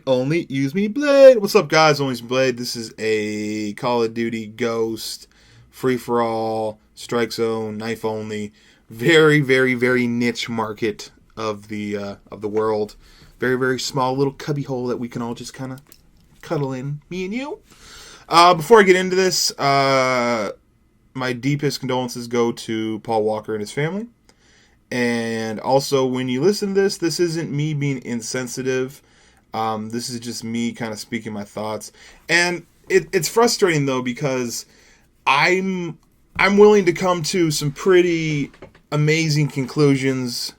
Only use me blade. What's up, guys? Only use me blade. This is a Call of Duty Ghost free for all strike zone knife only. Very, very, very niche market of the world. Very, very small little cubby hole that we can all just kind of cuddle in. Me and you. Before I get into this, my deepest condolences go to Paul Walker and his family. And also, when you listen to this isn't me being insensitive. This is just me kind of speaking my thoughts. And it's frustrating, though, because I'm willing to come to some pretty amazing conclusions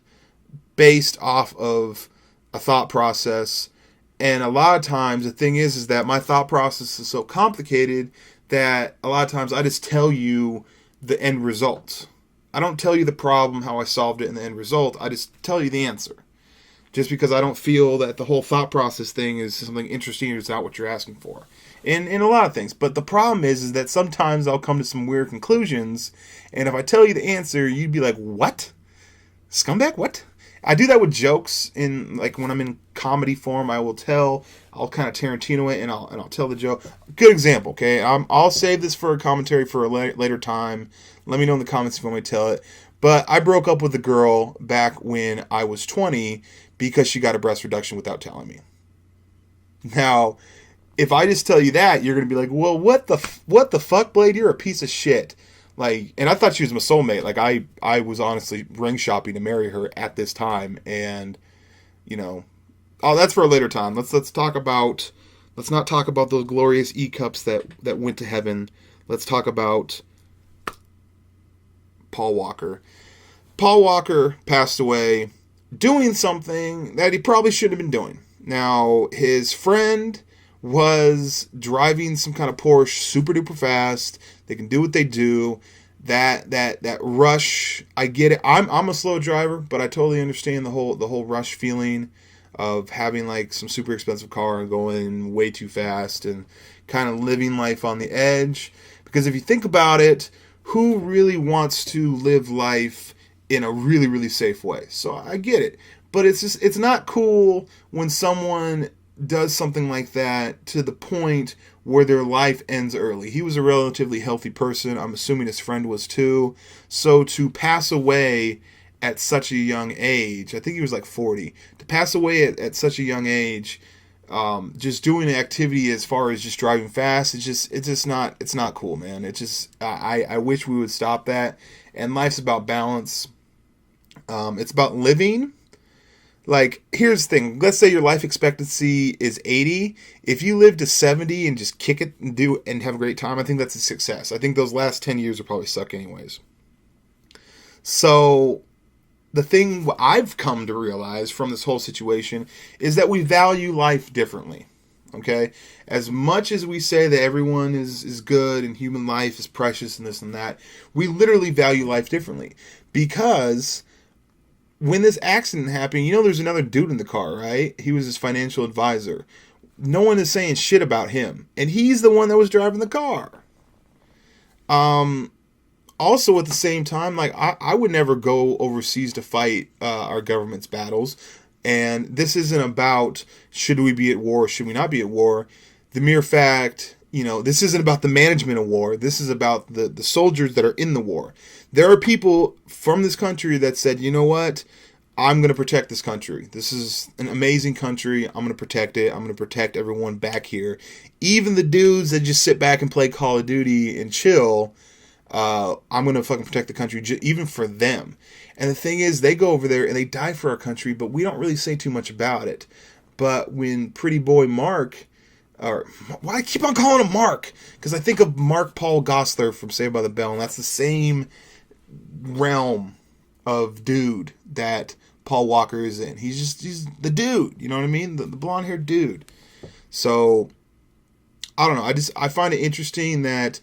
based off of a thought process. And a lot of times, the thing is that my thought process is so complicated that a lot of times I just tell you the end result. I don't tell you the problem, how I solved it, in the end result. I just tell you the answer. Just because I don't feel that the whole thought process thing is something interesting or it's not what you're asking for. In a lot of things. But the problem is that sometimes I'll come to some weird conclusions, and if I tell you the answer, you'd be like, what? Scumbag? What? I do that with jokes. Like when I'm in comedy form, I'll kind of Tarantino it, and I'll tell the joke. Good example, okay? I'll save this for a commentary for a later time. Let me know in the comments if you want me to tell it. But I broke up with a girl back when I was 20 because she got a breast reduction without telling me. Now, if I just tell you that, you're going to be like, well, what the fuck, Blade? You're a piece of shit. Like, and I thought she was my soulmate. Like, I was honestly ring shopping to marry her at this time. And, that's for a later time. Let's not talk about those glorious E-cups that went to heaven. Let's talk about Paul Walker. Paul Walker passed away doing something that he probably shouldn't have been doing. Now, his friend was driving some kind of Porsche super duper fast. They can do what they do. That rush, I get it. I'm a slow driver, but I totally understand the whole rush feeling of having like some super expensive car and going way too fast and kind of living life on the edge. Because if you think about it, who really wants to live life in a really, really safe way? So I get it. But it's not cool when someone does something like that to the point where their life ends early. He was a relatively healthy person. I'm assuming his friend was too. So to pass away at such a young age, I think he was like 40, to pass away at such a young age, just doing an activity as far as just driving fast, it's not cool, man. I wish we would stop that. And life's about balance. It's about living. Like, here's the thing. Let's say your life expectancy is 80. If you live to 70 and just kick it and have a great time, I think that's a success. I think those last 10 years will probably suck anyways. So the thing I've come to realize from this whole situation is that we value life differently. Okay? As much as we say that everyone is good and human life is precious and this and that, we literally value life differently. Because when this accident happened, there's another dude in the car, right? He was his financial advisor. No one is saying shit about him. And he's the one that was driving the car. Also, at the same time, like, I would never go overseas to fight our government's battles. And this isn't about should we be at war or should we not be at war. The mere fact, this isn't about the management of war. This is about the soldiers that are in the war. There are people from this country that said, you know what? I'm going to protect this country. This is an amazing country. I'm going to protect it. I'm going to protect everyone back here. Even the dudes that just sit back and play Call of Duty and chill, I'm going to fucking protect the country, even for them. And the thing is, they go over there and they die for our country, but we don't really say too much about it. But when pretty boy Mark, or why I keep on calling him Mark? Because I think of Mark Paul Gosselaar from Saved by the Bell, and that's the same realm of dude that Paul Walker is in. He's the dude, you know what I mean? The blonde-haired dude. So, I don't know. I find it interesting that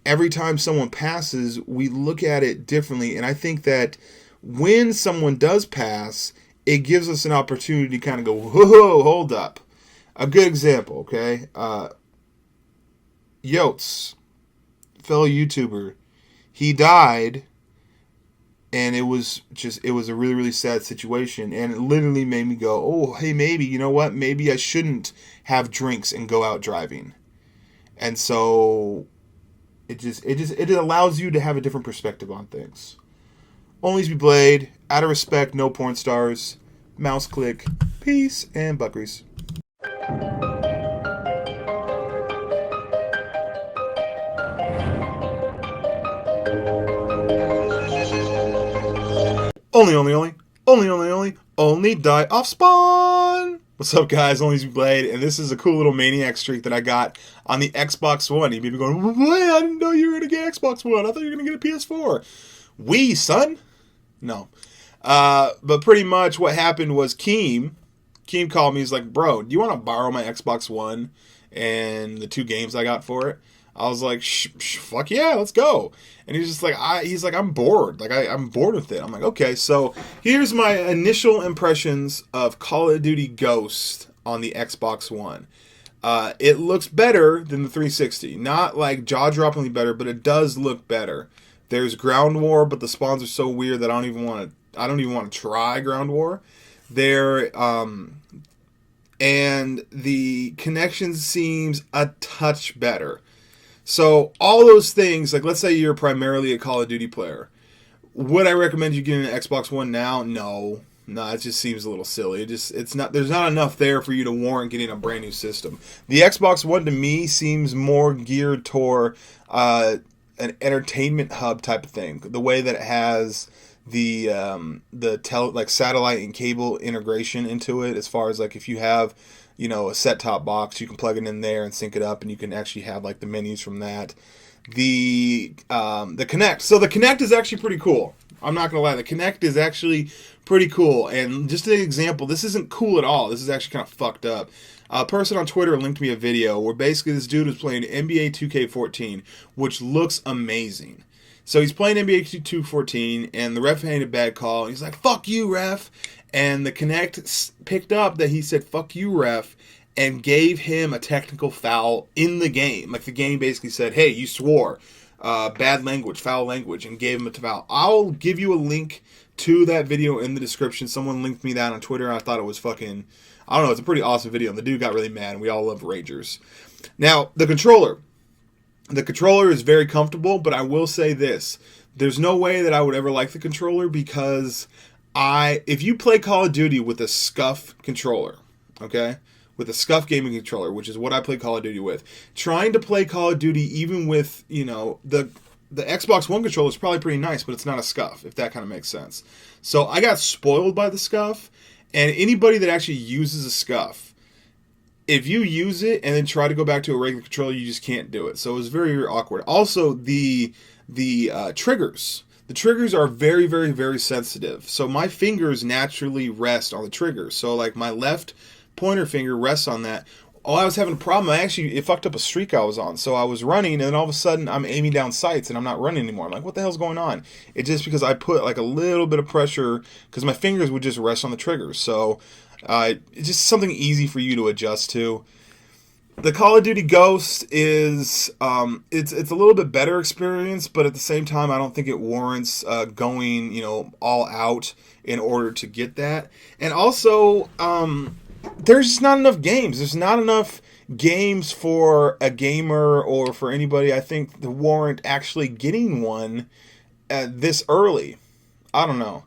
every time someone passes, we look at it differently. And I think that when someone does pass, it gives us an opportunity to kind of go, whoa, hold up. A good example, okay? Yotes, fellow YouTuber, he died, and it was a really, really sad situation, and it literally made me go, oh, hey, maybe, you know what, maybe I shouldn't have drinks and go out driving. And so it allows you to have a different perspective on things. ONLYUSEmeBLADE, out of respect, no porn stars, mouse click, peace, and butt grease. Only die off spawn. What's up, guys? ONLYUSEmeBLADE, and this is a cool little maniac streak that I got on the Xbox One. You may be going, what? I didn't know you were gonna get Xbox One. I thought you were gonna get a PS4. Son? No. But pretty much what happened was Keem called me. He's like, bro, do you want to borrow my Xbox One and the 2 games I got for it? I was like, fuck yeah, let's go. And he's just like, I'm bored. Like, I'm bored with it. I'm like, okay, so here's my initial impressions of Call of Duty Ghost on the Xbox One. It looks better than the 360. Not like jaw-droppingly better, but it does look better. There's ground war, but the spawns are so weird that I don't even want to try ground war. And the connection seems a touch better. So all those things, like let's say you're primarily a Call of Duty player, would I recommend you getting an Xbox One now? No, it just seems a little silly. There's not enough there for you to warrant getting a brand new system. The Xbox One to me seems more geared toward an entertainment hub type of thing. The way that it has the satellite and cable integration into it, as far as like if you have, you know, a set-top box, you can plug it in there and sync it up, and you can actually have like the menus from that. The Kinect. So the Kinect is actually pretty cool. I'm not gonna lie, the Kinect is actually pretty cool. And just an example, this isn't cool at all. This is actually kind of fucked up. A person on Twitter linked me a video where basically this dude was playing NBA 2K14, which looks amazing. So he's playing NBA 2K14, and the ref made a bad call. And he's like, "Fuck you, ref." And the Kinect picked up that he said, "Fuck you, ref," and gave him a technical foul in the game. Like the game basically said, "Hey, you swore. Bad language, foul language," and gave him a foul. I'll give you a link to that video in the description. Someone linked me that on Twitter, and I thought it was fucking, I don't know, it's a pretty awesome video. And the dude got really mad, and we all love Rangers. Now, the controller. The controller is very comfortable, but I will say this. There's no way that I would ever like the controller because if you play Call of Duty with a SCUF controller, okay, with a SCUF gaming controller, which is what I play Call of Duty with, trying to play Call of Duty even with, you know, the Xbox One controller is probably pretty nice, but it's not a SCUF, if that kind of makes sense. So I got spoiled by the SCUF, and anybody that actually uses a SCUF, if you use it and then try to go back to a regular controller, you just can't do it. So it was very, very awkward. Also, the triggers. The triggers are very, very, very sensitive. So my fingers naturally rest on the triggers. So like my left pointer finger rests on that. Oh, I was having a problem. It fucked up a streak I was on. So I was running, and then all of a sudden I'm aiming down sights and I'm not running anymore. I'm like, what the hell's going on? It's just because I put like a little bit of pressure because my fingers would just rest on the triggers. So it's just something easy for you to adjust to. The Call of Duty Ghost is it's a little bit better experience, but at the same time, I don't think it warrants going, you know, all out in order to get that. And also, there's just not enough games. There's not enough games for a gamer or for anybody, I think, to warrant actually getting one this early. I don't know.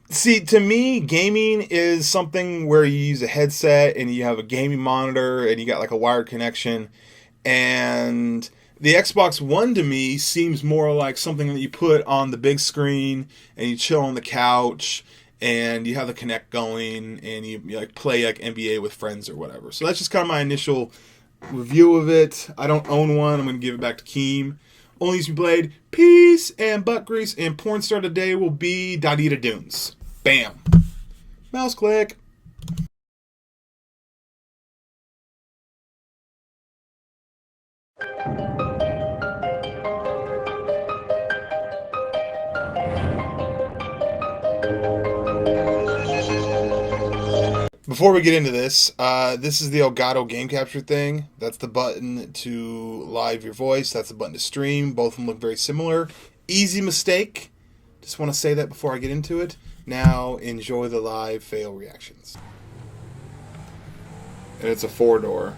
See, to me, gaming is something where you use a headset and you have a gaming monitor and you got like a wired connection. And the Xbox One to me seems more like something that you put on the big screen and you chill on the couch and you have the Kinect going and you like play like NBA with friends or whatever. So that's just kind of my initial review of it. I don't own one. I'm going to give it back to Keem. ONLYUSEmeBLADE, peace and butt grease, and porn star today will be Dadita Dunes. Bam. Mouse click. Before we get into this, this is the Elgato game capture thing. That's the button to live your voice. That's the button to stream. Both of them look very similar. Easy mistake. Just want to say that before I get into it. Now, enjoy the live fail reactions. And it's a 4-door.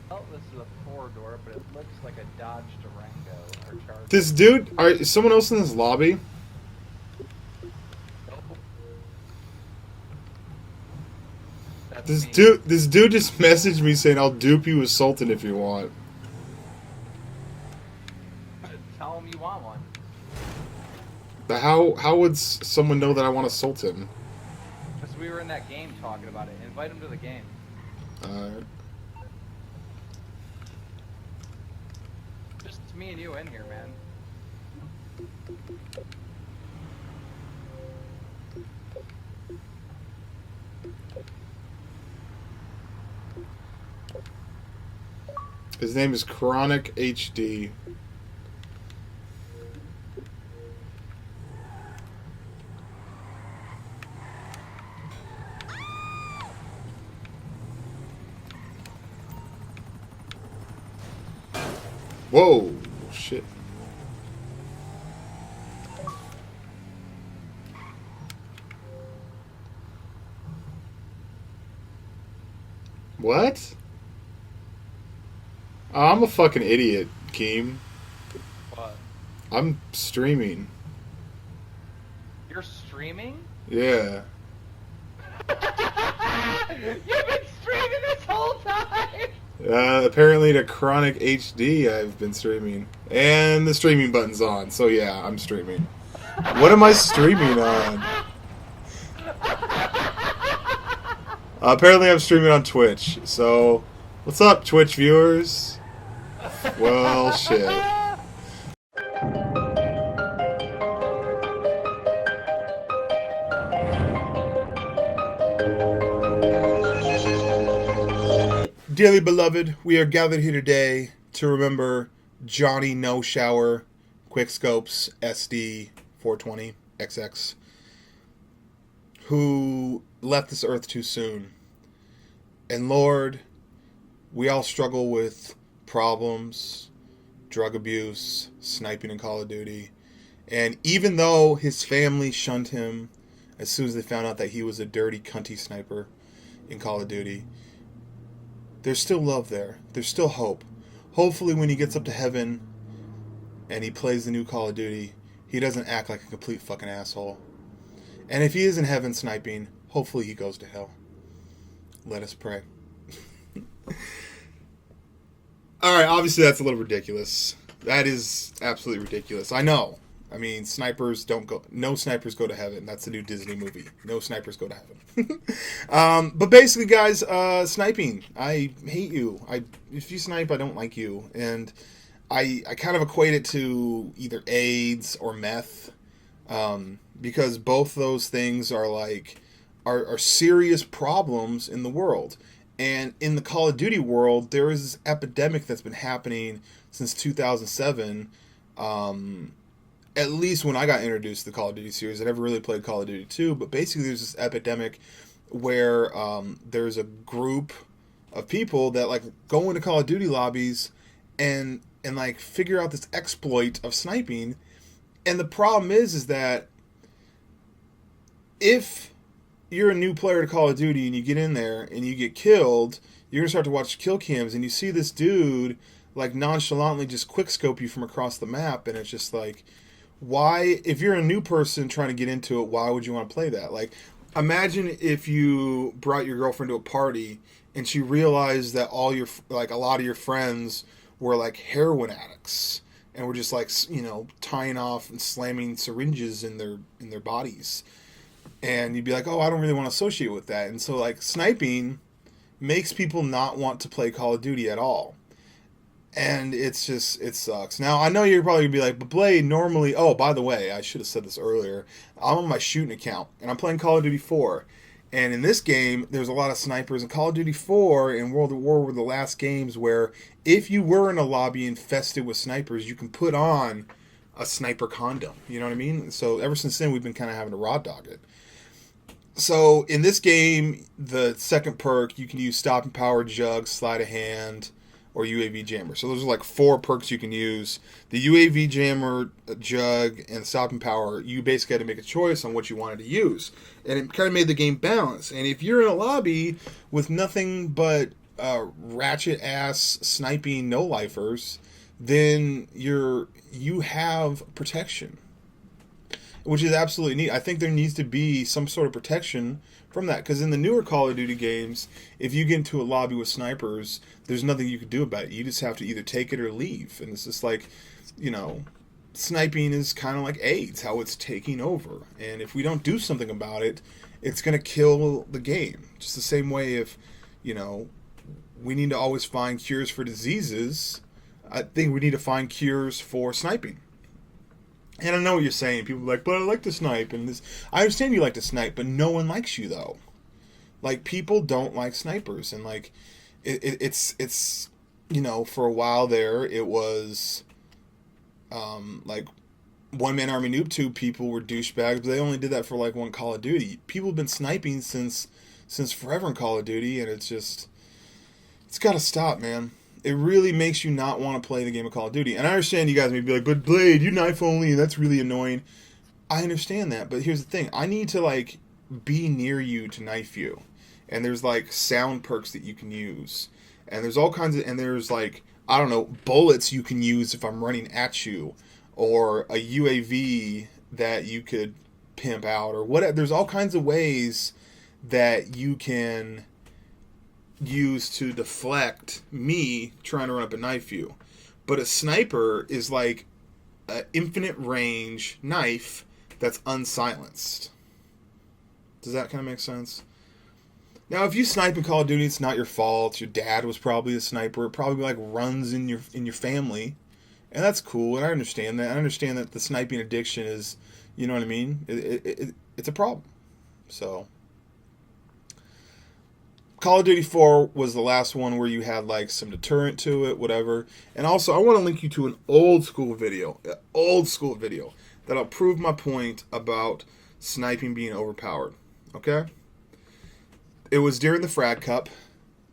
Well, this is a 4-door, but it looks like a Dodge Durango or Charger. This dude, is someone else in this lobby? This dude just messaged me saying, "I'll dupe you with Sultan if you want." Tell him you want one. But how would someone know that I want a Sultan? Because we were in that game talking about it. Invite him to the game. Just me and you in here, man. His name is Chronic HD. Whoa, shit. What? Oh, I'm a fucking idiot, Keem. What? I'm streaming. You're streaming? Yeah. You've been streaming this whole time! Apparently to Chronic HD I've been streaming. And the streaming button's on, so yeah, I'm streaming. What am I streaming on? Apparently I'm streaming on Twitch, so what's up, Twitch viewers? Well, shit. Dearly beloved, we are gathered here today to remember Johnny No Shower Quickscopes SD 420 XX, who left this earth too soon. And Lord, we all struggle with problems, drug abuse, sniping in Call of Duty. And even though his family shunned him as soon as they found out that he was a dirty, cunty sniper in Call of Duty, there's still love there. There's still hope. Hopefully when he gets up to heaven and he plays the new Call of Duty, he doesn't act like a complete fucking asshole. And if he is in heaven sniping, hopefully he goes to hell. Let us pray. Alright, obviously that's a little ridiculous. That is absolutely ridiculous. I know. I mean, snipers don't go... No snipers go to heaven. That's the new Disney movie. No snipers go to heaven. But basically, guys, sniping. I hate you. If you snipe, I don't like you. And I kind of equate it to either AIDS or meth. Because both those things are like... are serious problems in the world. And in the Call of Duty world, there is this epidemic that's been happening since 2007. At least when I got introduced to the Call of Duty series. I never really played Call of Duty 2, but basically there's this epidemic where there's a group of people that like go into Call of Duty lobbies and like figure out this exploit of sniping. And the problem is that if you're a new player to Call of Duty and you get in there and you get killed, you're going to start to watch kill cams and you see this dude like nonchalantly just quickscope you from across the map, and it's just like, why, if you're a new person trying to get into it, why would you want to play that? Like, imagine if you brought your girlfriend to a party and she realized that all your, like, a lot of your friends were like heroin addicts and were just like, you know, tying off and slamming syringes in their bodies. And you'd be like, oh, I don't really want to associate with that. And so, like, sniping makes people not want to play Call of Duty at all. And it's just, it sucks. Now, I know you're probably going to be like, but Blade, normally... Oh, by the way, I should have said this earlier. I'm on my shooting account, and I'm playing Call of Duty 4. And in this game, there's a lot of snipers. In Call of Duty 4 and World at War were the last games where if you were in a lobby infested with snipers, you can put on a sniper condom. You know what I mean? So ever since then, we've been kind of having to raw dog it. So in this game, the second perk, you can use Stop and Power, Jug, Sleight of Hand, or UAV Jammer. So those are like 4 perks you can use. The UAV Jammer, Jug, and Stop and Power, you basically had to make a choice on what you wanted to use. And it kind of made the game balance. And if you're in a lobby with nothing but ratchet-ass sniping no-lifers, then you have protection, which is absolutely neat. I think there needs to be some sort of protection from that, because in the newer Call of Duty games, if you get into a lobby with snipers, there's nothing you can do about it. You just have to either take it or leave. And it's just like, you know, sniping is kind of like AIDS, how it's taking over. And if we don't do something about it, it's going to kill the game. Just the same way if, you know, we need to always find cures for diseases, I think we need to find cures for sniping. And I know what you're saying. People are like, but I like to snipe. And this, I understand you like to snipe, but no one likes you, though. Like, people don't like snipers. And, like, it's you know, for a while there, it was, like, one-man army noob tube people were douchebags, but they only did that for, like, one Call of Duty. People have been sniping since forever in Call of Duty, and it's just, it's got to stop, man. It really makes you not want to play the game of Call of Duty. And I understand you guys may be like, but Blade, you knife only, and that's really annoying. I understand that, but here's the thing. I need to, like, be near you to knife you. And there's, like, sound perks that you can use. And there's all kinds of, and there's, like, I don't know, bullets you can use if I'm running at you. Or a UAV that you could pimp out, or whatever. There's all kinds of ways that you can use to deflect me trying to run up and knife you. But a sniper is like an infinite range knife that's unsilenced. Does that kind of make sense? Now, if you snipe in Call of Duty, it's not your fault. Your dad was probably a sniper. It probably like runs in your family, and that's cool. And I understand that. I understand that the sniping addiction is, you know what I mean. It's a problem. So, Call of Duty 4 was the last one where you had like some deterrent to it, whatever. And also, I want to link you to an old school video that'll prove my point about sniping being overpowered. Okay? It was during the Frag Cup.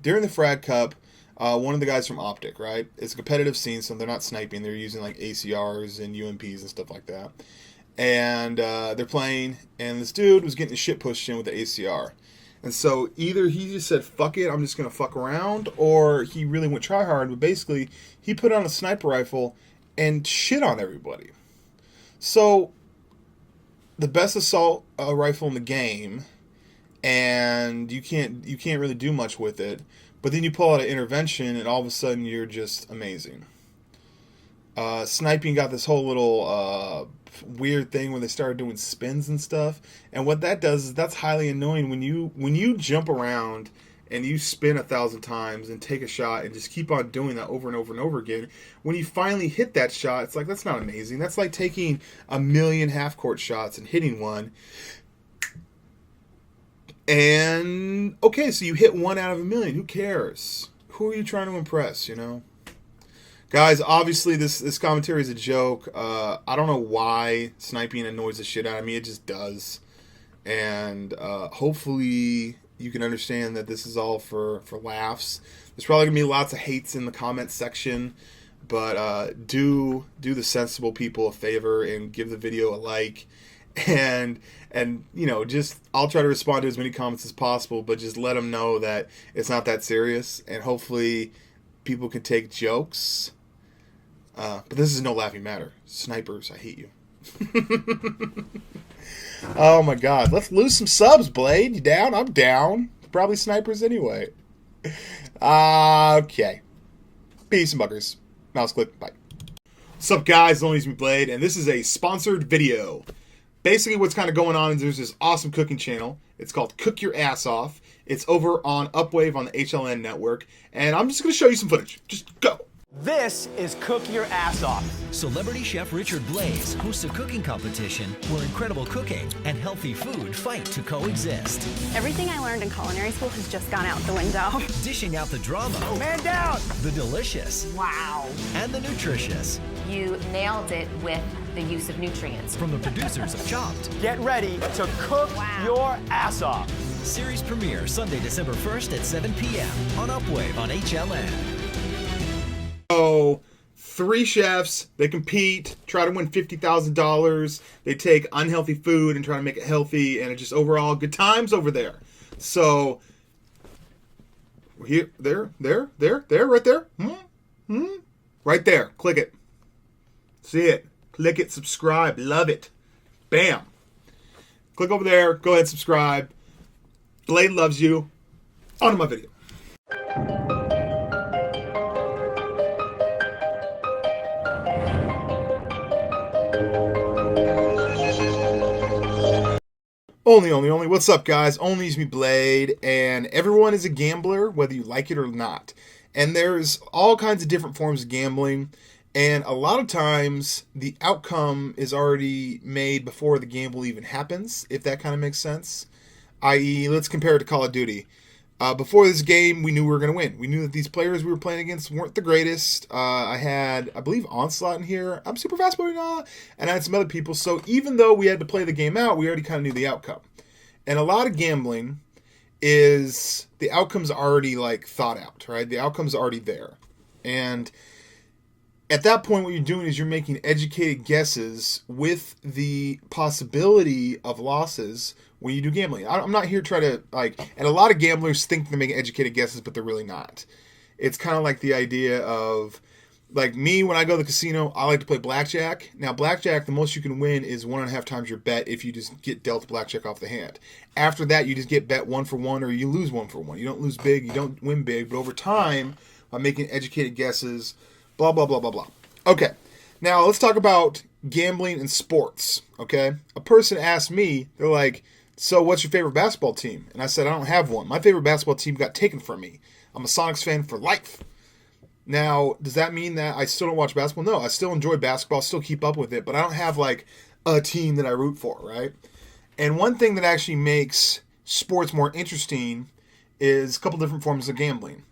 During the Frag Cup, one of the guys from Optic, right? It's a competitive scene, so they're not sniping. They're using like ACRs and UMPs and stuff like that. And they're playing, and this dude was getting his shit pushed in with the ACR. And so either he just said, fuck it, I'm just going to fuck around, or he really went try hard. But basically, he put on a sniper rifle and shit on everybody. So, the best assault rifle in the game, and you can't really do much with it. But then you pull out an intervention, and all of a sudden you're just amazing. Sniping got this whole little weird thing where they started doing spins and stuff, and what that does is that's highly annoying when you jump around and you spin 1,000 times and take a shot and just keep on doing that over and over and over again. When you finally hit that shot, it's like, that's not amazing. That's like taking 1,000,000 half-court shots and hitting one. And, okay, so you hit 1 out of 1,000,000. Who cares? Who are you trying to impress, you know? Guys, obviously this commentary is a joke. I don't know why sniping annoys the shit out of me. It just does. And hopefully you can understand that this is all for laughs. There's probably going to be lots of hates in the comment section. But do the sensible people a favor and give the video a like. And you know, just I'll try to respond to as many comments as possible, but just let them know that it's not that serious, and hopefully people can take jokes. But this is no laughing matter. Snipers, I hate you. Oh my god, let's lose some subs, Blade. You down? I'm down. Probably snipers anyway. Okay. Peace and buggers. Mouse click. Bye. What's up, guys? ONLYUSEmeBLADE, and this is a sponsored video. Basically, what's kind of going on is there's this awesome cooking channel. It's called Cook Your Ass Off. It's over on Upwave on the HLN network. And I'm just going to show you some footage. Just go. This is Cook Your Ass Off. Celebrity chef Richard Blais hosts a cooking competition where incredible cooking and healthy food fight to coexist. Everything I learned in culinary school has just gone out the window. Dishing out the drama, Man down! the delicious, Wow. and the nutritious. You nailed it with the use of nutrients. From the producers of Chopped. Get ready to cook your ass off. Series premiere Sunday, December 1st at 7 p.m. on Upwave on HLN. So, 3 chefs, they compete, try to win $50,000. They take unhealthy food and try to make it healthy, and it's just overall good times over there. So, here, there, right there. Right there. Click it. See it. Click it, subscribe, love it. Bam. Click over there, go ahead, subscribe. Blade loves you. On to my video. Only. What's up, guys? ONLYUSEmeBLADE, and everyone is a gambler, whether you like it or not. And there's all kinds of different forms of gambling, and a lot of times the outcome is already made before the gamble even happens, if that kind of makes sense. I.e., let's compare it to Call of Duty. Before this game, we knew we were going to win. We knew that these players we were playing against weren't the greatest. I had, I believe, Onslaught in here. I'm super fast boy now. And I had some other people. So even though we had to play the game out, we already kind of knew the outcome. And a lot of gambling is the outcome's already, like, thought out, right? The outcome's already there. And at that point, what you're doing is you're making educated guesses with the possibility of losses when you do gambling. I'm not here to try to, like, and a lot of gamblers think they're making educated guesses, but they're really not. It's kind of like the idea of, like, me, when I go to the casino, I like to play blackjack. Now, blackjack, the most you can win is 1.5 times your bet if you just get dealt blackjack off the hand. After that, you just get bet 1 for 1, or you lose 1 for 1. You don't lose big, you don't win big, but over time, by making educated guesses, blah, blah, blah, blah, blah. Okay, now let's talk about gambling and sports, okay? A person asked me, they're like, so what's your favorite basketball team? And I said, I don't have one. My favorite basketball team got taken from me. I'm a Sonics fan for life. Now, does that mean that I still don't watch basketball? No, I still enjoy basketball, still keep up with it, but I don't have, like, a team that I root for, right? And one thing that actually makes sports more interesting is a couple different forms of gambling.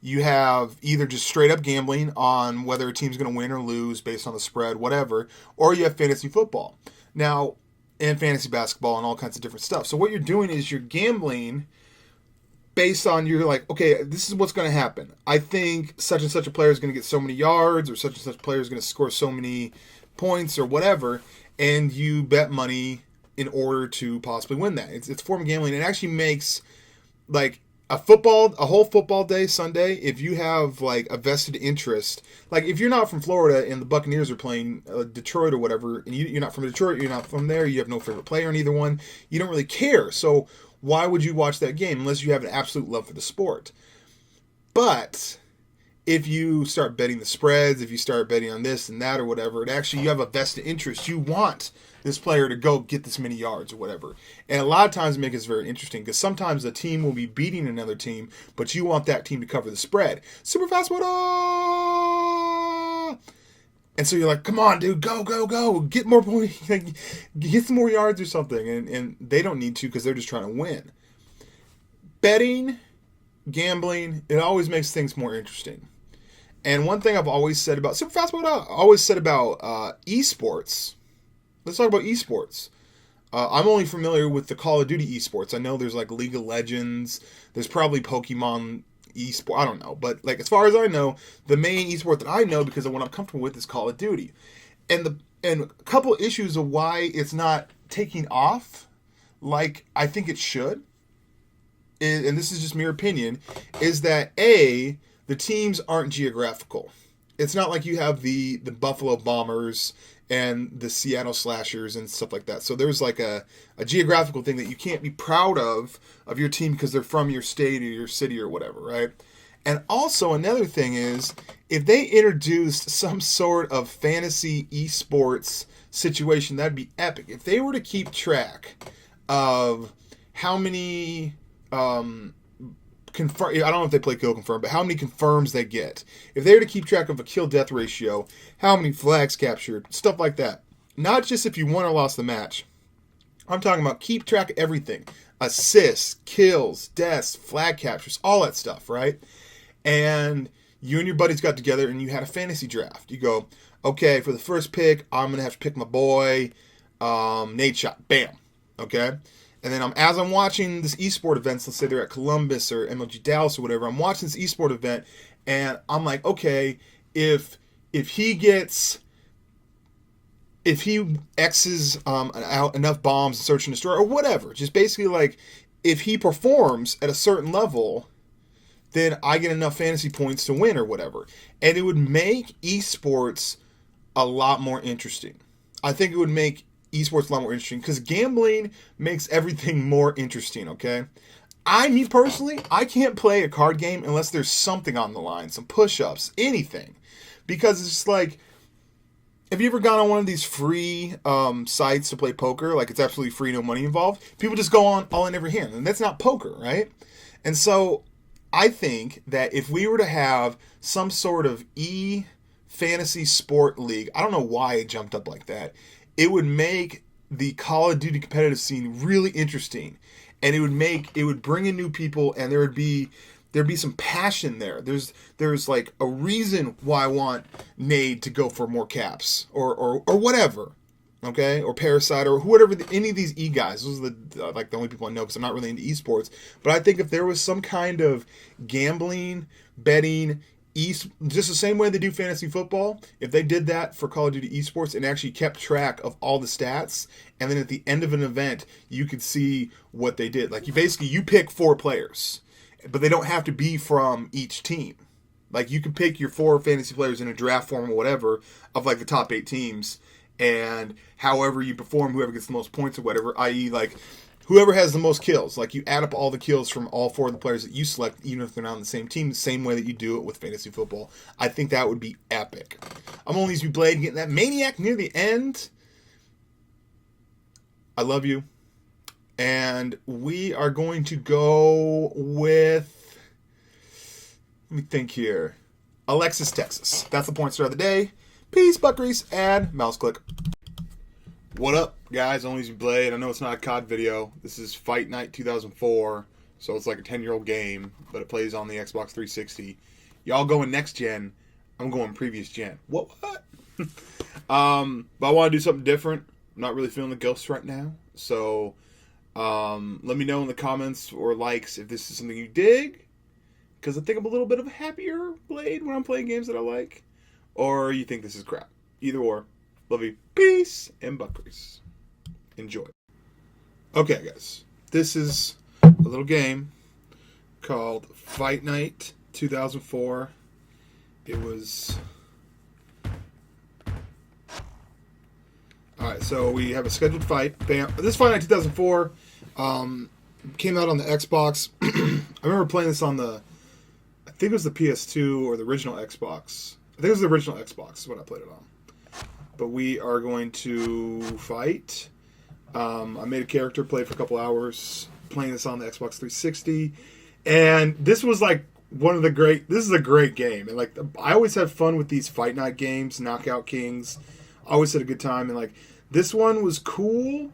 You have either just straight up gambling on whether a team's going to win or lose based on the spread, whatever, or you have fantasy football. Now, and fantasy basketball and all kinds of different stuff. So what you're doing is you're gambling based on, you're like, okay, this is what's going to happen. I think such and such a player is going to get so many yards, or such and such a player is going to score so many points or whatever, and you bet money in order to possibly win that. It's a form of gambling. It actually makes, like, a whole football day Sunday, if you have, like, a vested interest, like, if you're not from Florida and the Buccaneers are playing Detroit or whatever, and you're not from Detroit, you're not from there, you have no favorite player in either one, you don't really care. So why would you watch that game unless you have an absolute love for the sport? But if you start betting the spreads, if you start betting on this and that or whatever, it actually, you have a vested interest. You want this player to go get this many yards or whatever. And a lot of times it makes it very interesting, because sometimes a team will be beating another team, but you want that team to cover the spread. Super fast one. And so you're like, come on, dude, go. Get more points. Get some more yards or something. And they don't need to, because they're just trying to win. Betting, gambling, it always makes things more interesting. And one thing I've always said about super fast one, I always said about esports. Let's talk about esports. I'm only familiar with the Call of Duty esports. I know there's, like, League of Legends. There's probably Pokemon esport. I don't know. But, like, as far as I know, the main esport that I know, because of what I'm comfortable with, is Call of Duty. And a couple issues of why it's not taking off like I think it should, and this is just mere opinion, is that, A, the teams aren't geographical. It's not like you have the Buffalo Bombers and the Seattle Slashers and stuff like that. So there's, like, a geographical thing that you can't be proud of your team because they're from your state or your city or whatever, right? And also another thing is, if they introduced some sort of fantasy esports situation, that'd be epic. If they were to keep track of how many confirm. I don't know if they play kill confirm, but how many confirms they get. If they were to keep track of a kill death ratio, how many flags captured, stuff like that. Not just if you won or lost the match. I'm talking about keep track of everything. Assists, kills, deaths, flag captures, all that stuff, right? And you and your buddies got together and you had a fantasy draft. You go, okay, for the first pick, I'm going to have to pick my boy, Nate Shot. Bam. Okay? And then as I'm watching this esport events, let's say they're at Columbus or MLG Dallas or whatever, I'm watching this esport event and I'm like, okay, if he X's out enough bombs and search and destroy or whatever, just basically like if he performs at a certain level, then I get enough fantasy points to win or whatever. And it would make esports a lot more interesting. I think it would make esports a lot more interesting because gambling makes everything more interesting, okay? Me personally, I can't play a card game unless there's something on the line, some push-ups, anything. Because it's just like, have you ever gone on one of these free sites to play poker? Like it's absolutely free, no money involved. People just go on all in every hand, and that's not poker, right? And so I think that if we were to have some sort of fantasy sport league, I don't know why it jumped up like that, it would make the Call of Duty competitive scene really interesting, and it would bring in new people, and there'd be some passion there. There's like a reason why I want Nade to go for more caps or whatever, okay, or Parasite or whatever. Any of these guys, those are the only people I know because I'm not really into esports. But I think if there was some kind of gambling, betting, just the same way they do fantasy football, if they did that for Call of Duty esports and actually kept track of all the stats, and then at the end of an event you could see what they did. Like you pick 4 players, but they don't have to be from each team. Like you can pick your 4 fantasy players in a draft form or whatever of like the top 8 teams, and however you perform, whoever gets the most points or whatever, i.e. like whoever has the most kills, like you add up all the kills from all 4 of the players that you select, even if they're not on the same team, the same way that you do it with fantasy football. I think that would be epic. I'm ONLYUSEmeBLADE getting that maniac near the end. I love you. And we are going to go with, let me think here, Alexis, Texas. That's the point star of the day. Peace, Buckries, and mouse click. What up, guys? ONLYUSEmeBLADE. I know it's not a COD video. This is Fight Night 2004, so it's like a 10-year-old game, but it plays on the Xbox 360. Y'all going next gen. I'm going previous gen. What? But I want to do something different. I'm not really feeling the ghosts right now, so let me know in the comments or likes if this is something you dig, because I think I'm a little bit of a happier Blade when I'm playing games that I like, or you think this is crap. Either or. Love you. Peace and Buckries. Enjoy. Okay, guys. This is a little game called Fight Night 2004. It was... Alright, so we have a scheduled fight. Bam. This Fight Night 2004 came out on the Xbox. I remember playing this on the... I think it was the PS2 or the original Xbox. I think it was the original Xbox is what I played it on. But we are going to fight. I made a character, played for a couple hours, playing this on the Xbox 360. And this was like one of the great... This is a great game. And like I always have fun with these Fight Night games, Knockout Kings. I always had a good time. And like this one was cool.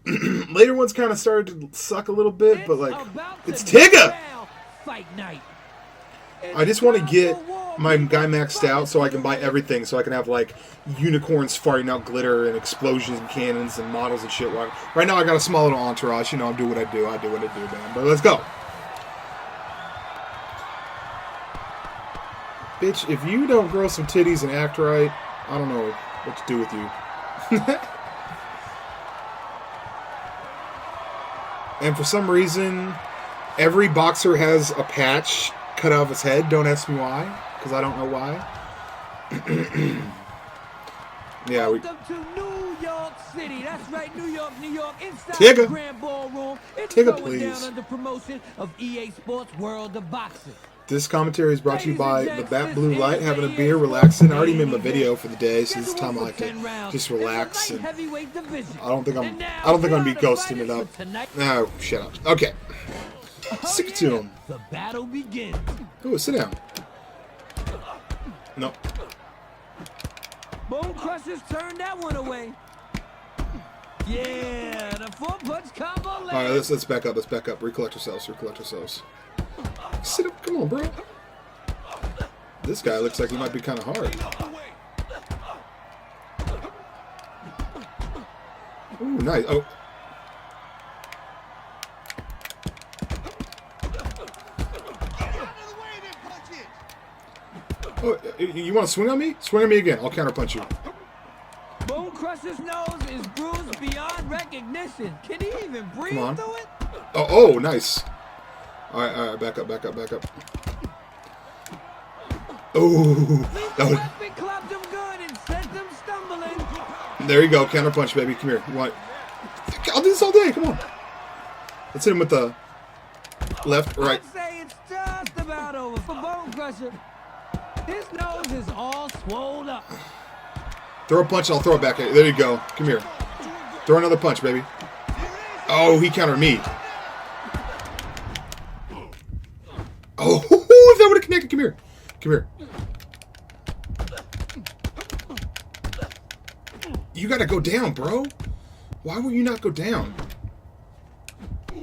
Later ones kind of started to suck a little bit. But like, it's Tigga! Fight Night. I just want to get my guy maxed out so I can buy everything, so I can have like unicorns firing out glitter and explosions and cannons and models and shit. Right now I got a small little entourage, you know, I do what I do, man. But let's go. Bitch, if you don't grow some titties and act right, I don't know what to do with you. And for some reason, every boxer has a patch cut off his head. Don't ask me why, because I don't know why. Yeah, we... Welcome to New York City. That's right, New York, inside Tigga. the Grand Ballroom. It's Tigga, going please. down under promotion of EA Sports World of Boxing. This commentary is brought to you by the Bat Blue Light, having a beer, relaxing. I already made my video for the day, so this time I like to just relax. And I don't think I'm gonna be ghosting it up. No, shut up. Okay. Stick it to him. The battle begins. Oh, sit down. No. Bone Crushers turned that one away. Yeah, the 4-punch combo. All right, let's back up. Let's back up. Recollect ourselves. Recollect ourselves. Sit up. Come on, bro. This guy looks like he might be kind of hard. Ooh, nice. Oh. Oh, you want to swing on me? Swing on me again. I'll counterpunch you. Bone Crusher's nose is bruised beyond recognition. Can he even breathe Come on. through it? Oh, nice. All right. Back up. Oh, that was... Weapon clapped him good and sent him stumbling. There you go. Counterpunch, baby. Come here. You want... I'll do this all day. Come on. Let's hit him with the left, right. I'd say it's just about over for Bone Crusher. His nose is all swollen up. Throw a punch, and I'll throw it back at you. There you go. Come here. Throw another punch, baby. Oh, he countered me. Oh, if that would have connected. Come here. Come here. You gotta go down, bro. Why will you not go down?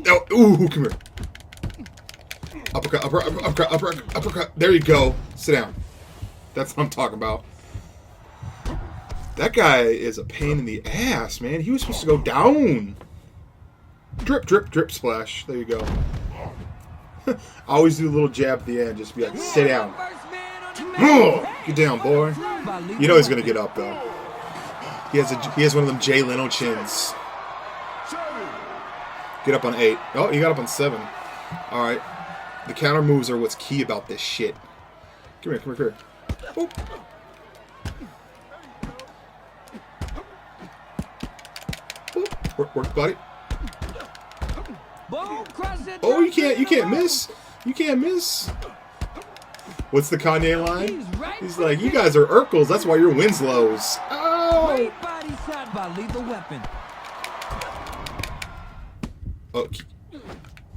Oh, ooh, come here. Uppercut, uppercut. There you go. Sit down. That's what I'm talking about. That guy is a pain in the ass, man. He was supposed to go down. Drip, drip, drip, splash. There you go. I always do a little jab at the end. Just be like, sit down. Get down, boy. You know he's going to get up, though. He has one of them Jay Leno chins. Get up on 8. Oh, he got up on 7. All right. The counter moves are what's key about this shit. Come here. Oh. Work, buddy. Oh, you can't miss. You can't miss. What's the Kanye line? He's like, you guys are Urkels. That's why you're Winslow's. Oh. Great body shot by Lethal Weapon.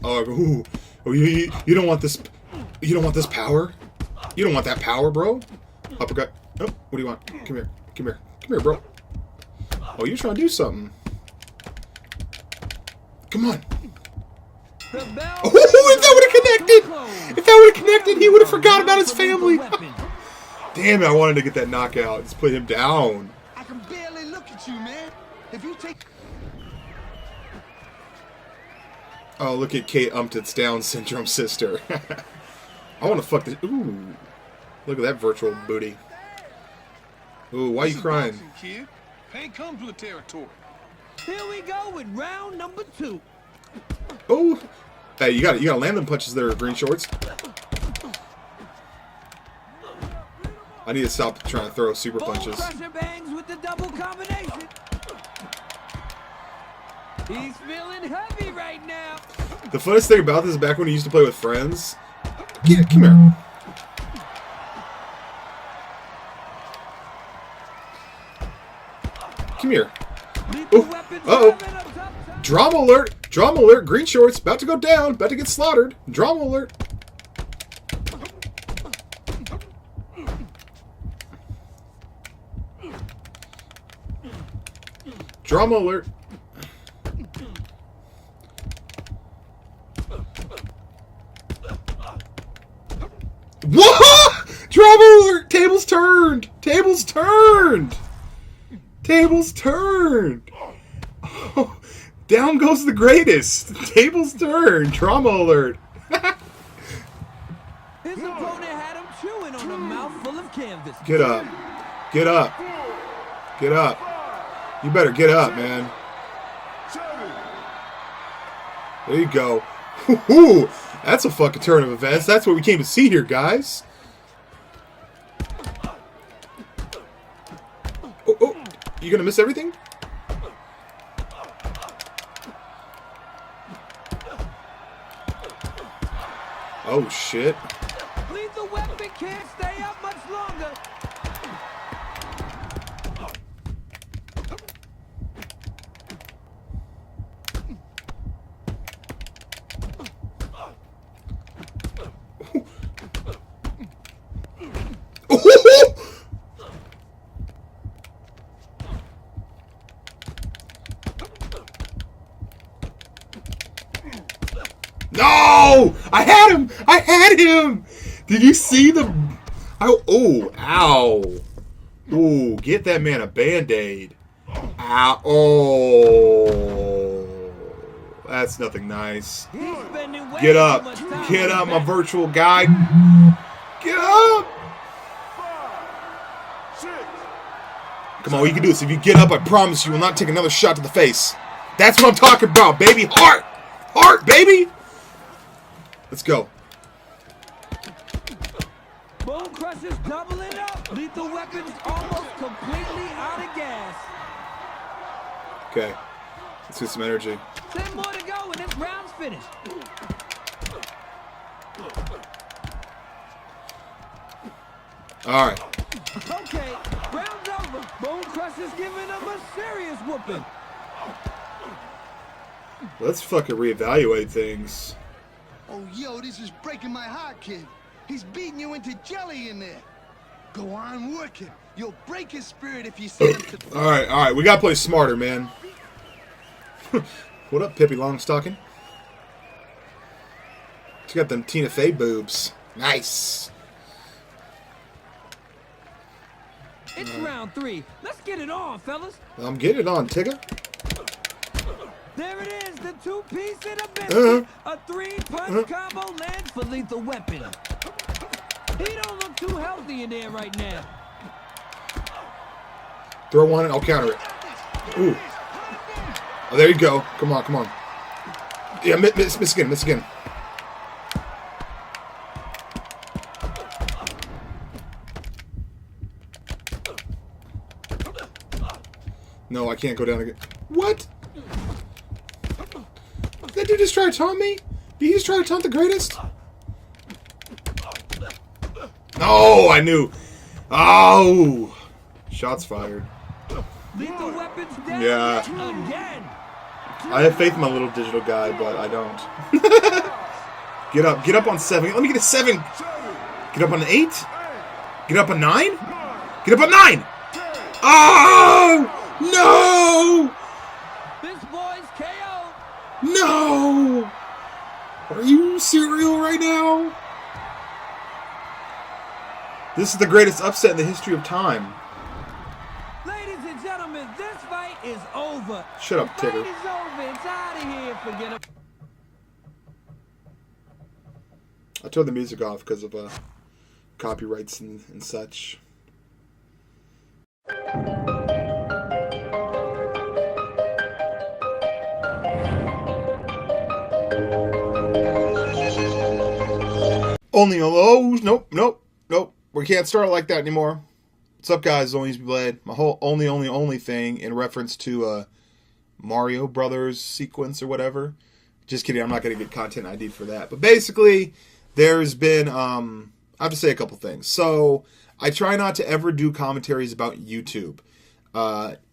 Oh, you don't want this. You don't want this power. You don't want that power, bro. Uppercut. Oh, what do you want? Come here, bro. Oh, you're trying to do something. Come on. Oh, if that would have connected, he would have forgot about his family. Damn it, I wanted to get that knockout. Just put him down. I can barely look at you, man. If you take... Oh, look at Kate Umpted's Down syndrome sister. I want to fuck this. Ooh. Look at that virtual booty. Ooh, why are you crying? Kid. Pain comes with the territory. Here we go with round number 2. Oh, hey, you gotta land them punches there, green shorts. I need to stop trying to throw super punches. Crusher bangs with the double combination. He's feeling heavy right now. The funnest thing about this is back when you used to play with friends. Yeah, come here. Come here. Uh-oh. Drama alert. Drama alert. Green shorts. About to go down. About to get slaughtered. Drama alert. Drama alert. What? Drama alert. Tables turned. Tables turned. Tables turned. Oh, down goes the greatest. Tables turned. Drama alert. His opponent had him chewing on a mouthful of canvas. Get up. Get up. Get up. You better get up, man. There you go. Woo-hoo. That's a fucking turn of events. That's what we came to see here, guys. Oh. You gonna miss everything? Oh shit. Lethal Weapon can't stay up much longer. No! I had him! I had him! Did you see the... Oh, ow. Ooh, get that man a Band-Aid. Ow. Oh. That's nothing nice. Get up. Get up, my virtual guy. Get up! Come on, you can do this. If you get up, I promise you will not take another shot to the face. That's what I'm talking about, baby. Heart! Heart, baby! Let's go. Bone Crusher's doubling up. Lethal Weapon's almost completely out of gas. Okay. Let's get some energy. 10 more to go and this round's finished. Alright. Okay, round's over. Bone Crusher's giving him a serious whooping. Let's fucking reevaluate things. Oh, yo, this is breaking my heart, kid. He's beating you into jelly in there. Go on, work him. You'll break his spirit if you see him. Alright. We gotta play smarter, man. What up, Pippi Longstocking? She got them Tina Fey boobs. Nice. It's round 3. Let's get it on, fellas. I'm getting it on, Tigger. There it is, the 2-piece and a biscuit. A 3-punch combo lands for Lethal Weapon. He don't look too healthy in there right now. Throw one and I'll counter it. Ooh. Oh, there you go. Come on, come on. Yeah, miss again, miss again. No, I can't go down again. What? That dude just tried to taunt me? Did he just try to taunt the greatest? No, I knew. Oh! Shots fired. Lethal Weapon's down Yeah. again. I have faith in my little digital guy, but I don't. Get up on 7. Let me get a 7. Get up on an 8. Get up on 9. Get up on 9. Oh! No! This boy's KO. No! Are you serial right now? This is the greatest upset in the history of time. Ladies and gentlemen, this fight is over. Shut up, The fight Tigger. is over. It's out of here. Forget it. I turned the music off because of copyrights and such. Only on those. Nope. We can't start it like that anymore. What's up, guys? ONLYUSEmeBLADE. My whole only thing in reference to Mario Brothers sequence or whatever. Just kidding. I'm not going to get content ID for that. But basically, there's been I have to say a couple things. So I try not to ever do commentaries about YouTube.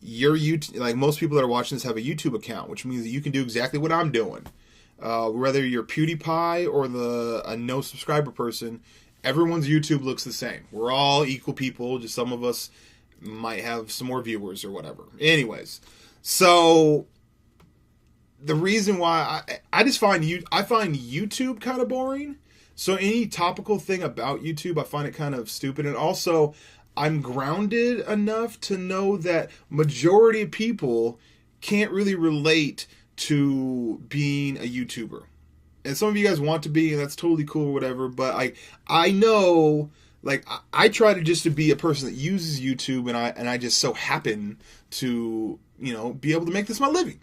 Your YouTube, like most people that are watching this, have a YouTube account, which means that you can do exactly what I'm doing. Whether you're PewDiePie or a no subscriber person, everyone's YouTube looks the same. We're all equal people. Just some of us might have some more viewers or whatever. Anyways, so the reason why I find YouTube kind of boring. So any topical thing about YouTube, I find it kind of stupid. And also, I'm grounded enough to know that majority of people can't really relate to being a YouTuber. And some of you guys want to be, and that's totally cool or whatever, but I know, like, I try to be a person that uses YouTube, and I just so happen to, be able to make this my living.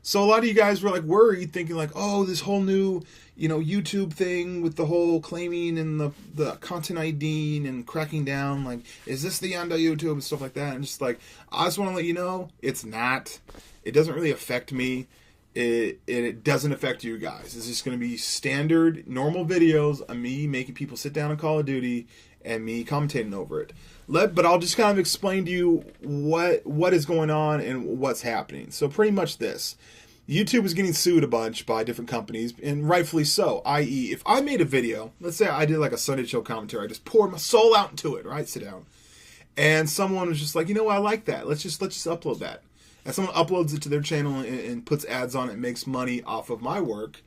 So a lot of you guys were like worried, thinking like, oh, this whole new, YouTube thing with the whole claiming and the content IDing and cracking down, like, is this the end of YouTube and stuff like that? And just like, I just want to let you know, it's not. It doesn't really affect me. It doesn't affect you guys. It's just going to be standard, normal videos of me making people sit down on Call of Duty and me commentating over it. But I'll just kind of explain to you what is going on and what's happening. So pretty much this. YouTube is getting sued a bunch by different companies, and rightfully so. I.e., if I made a video, let's say I did like a Sunday Chill commentary, I just poured my soul out into it, right? Sit down. And someone was just like, I like that. Let's just upload that. and someone uploads it to their channel and puts ads on it and makes money off of my work,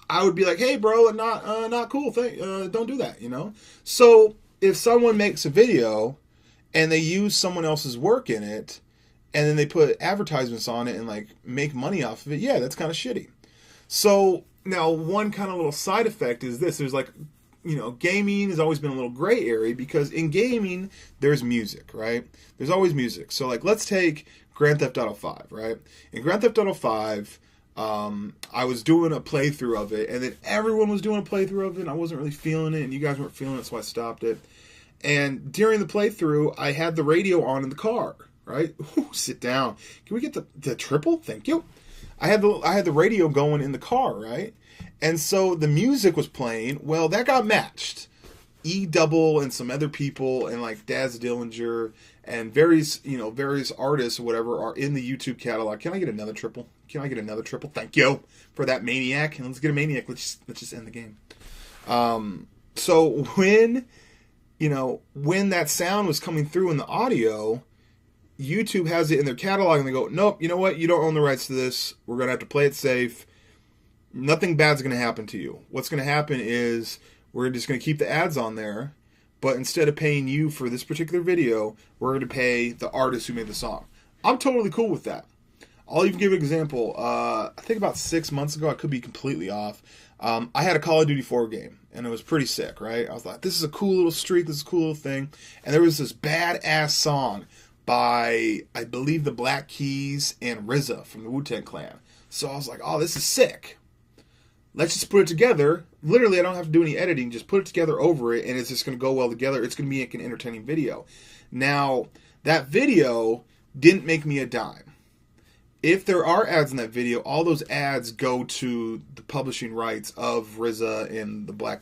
I would be like, hey, bro, not cool. Don't do that, you know? So if someone makes a video and they use someone else's work in it, and then they put advertisements on it and like make money off of it, yeah, that's kind of shitty. So now one kind of little side effect is this. There's like, you know, gaming has always been a little gray area because in gaming, there's music, right? There's always music. So like, let's take Grand Theft Auto 5, right? In Grand Theft Auto 5, I was doing a playthrough of it, and then everyone was doing a playthrough of it, and I wasn't really feeling it, and you guys weren't feeling it, so I stopped it. And during the playthrough, I had the radio on in the car, right? Ooh, sit down. Can we get the triple? Thank you. I had the radio going in the car, right? And so the music was playing. Well, that got matched. E-Double and some other people and like Daz Dillinger and various artists or whatever are in the YouTube catalog. Can I get another triple? Thank you for that Maniac. And let's get a Maniac. Let's just end the game. So when that sound was coming through in the audio, YouTube has it in their catalog and they go, nope, you know what? You don't own the rights to this. We're going to have to play it safe. Nothing bad's going to happen to you. What's going to happen is we're just going to keep the ads on there, but instead of paying you for this particular video, we're going to pay the artist who made the song. I'm totally cool with that. I'll even give an example. I think about 6 months ago, I could be completely off. I had a Call of Duty 4 game, and it was pretty sick, right? I was like, this is a cool little streak, this is a cool little thing. And there was this badass song by, I believe, the Black Keys and RZA from the Wu-Tang Clan. So I was like, oh, this is sick. Let's just put it together. Literally, I don't have to do any editing. Just put it together over it, and it's just going to go well together. It's going to be like an entertaining video. Now, that video didn't make me a dime. If there are ads in that video, all those ads go to the publishing rights of RZA and the Black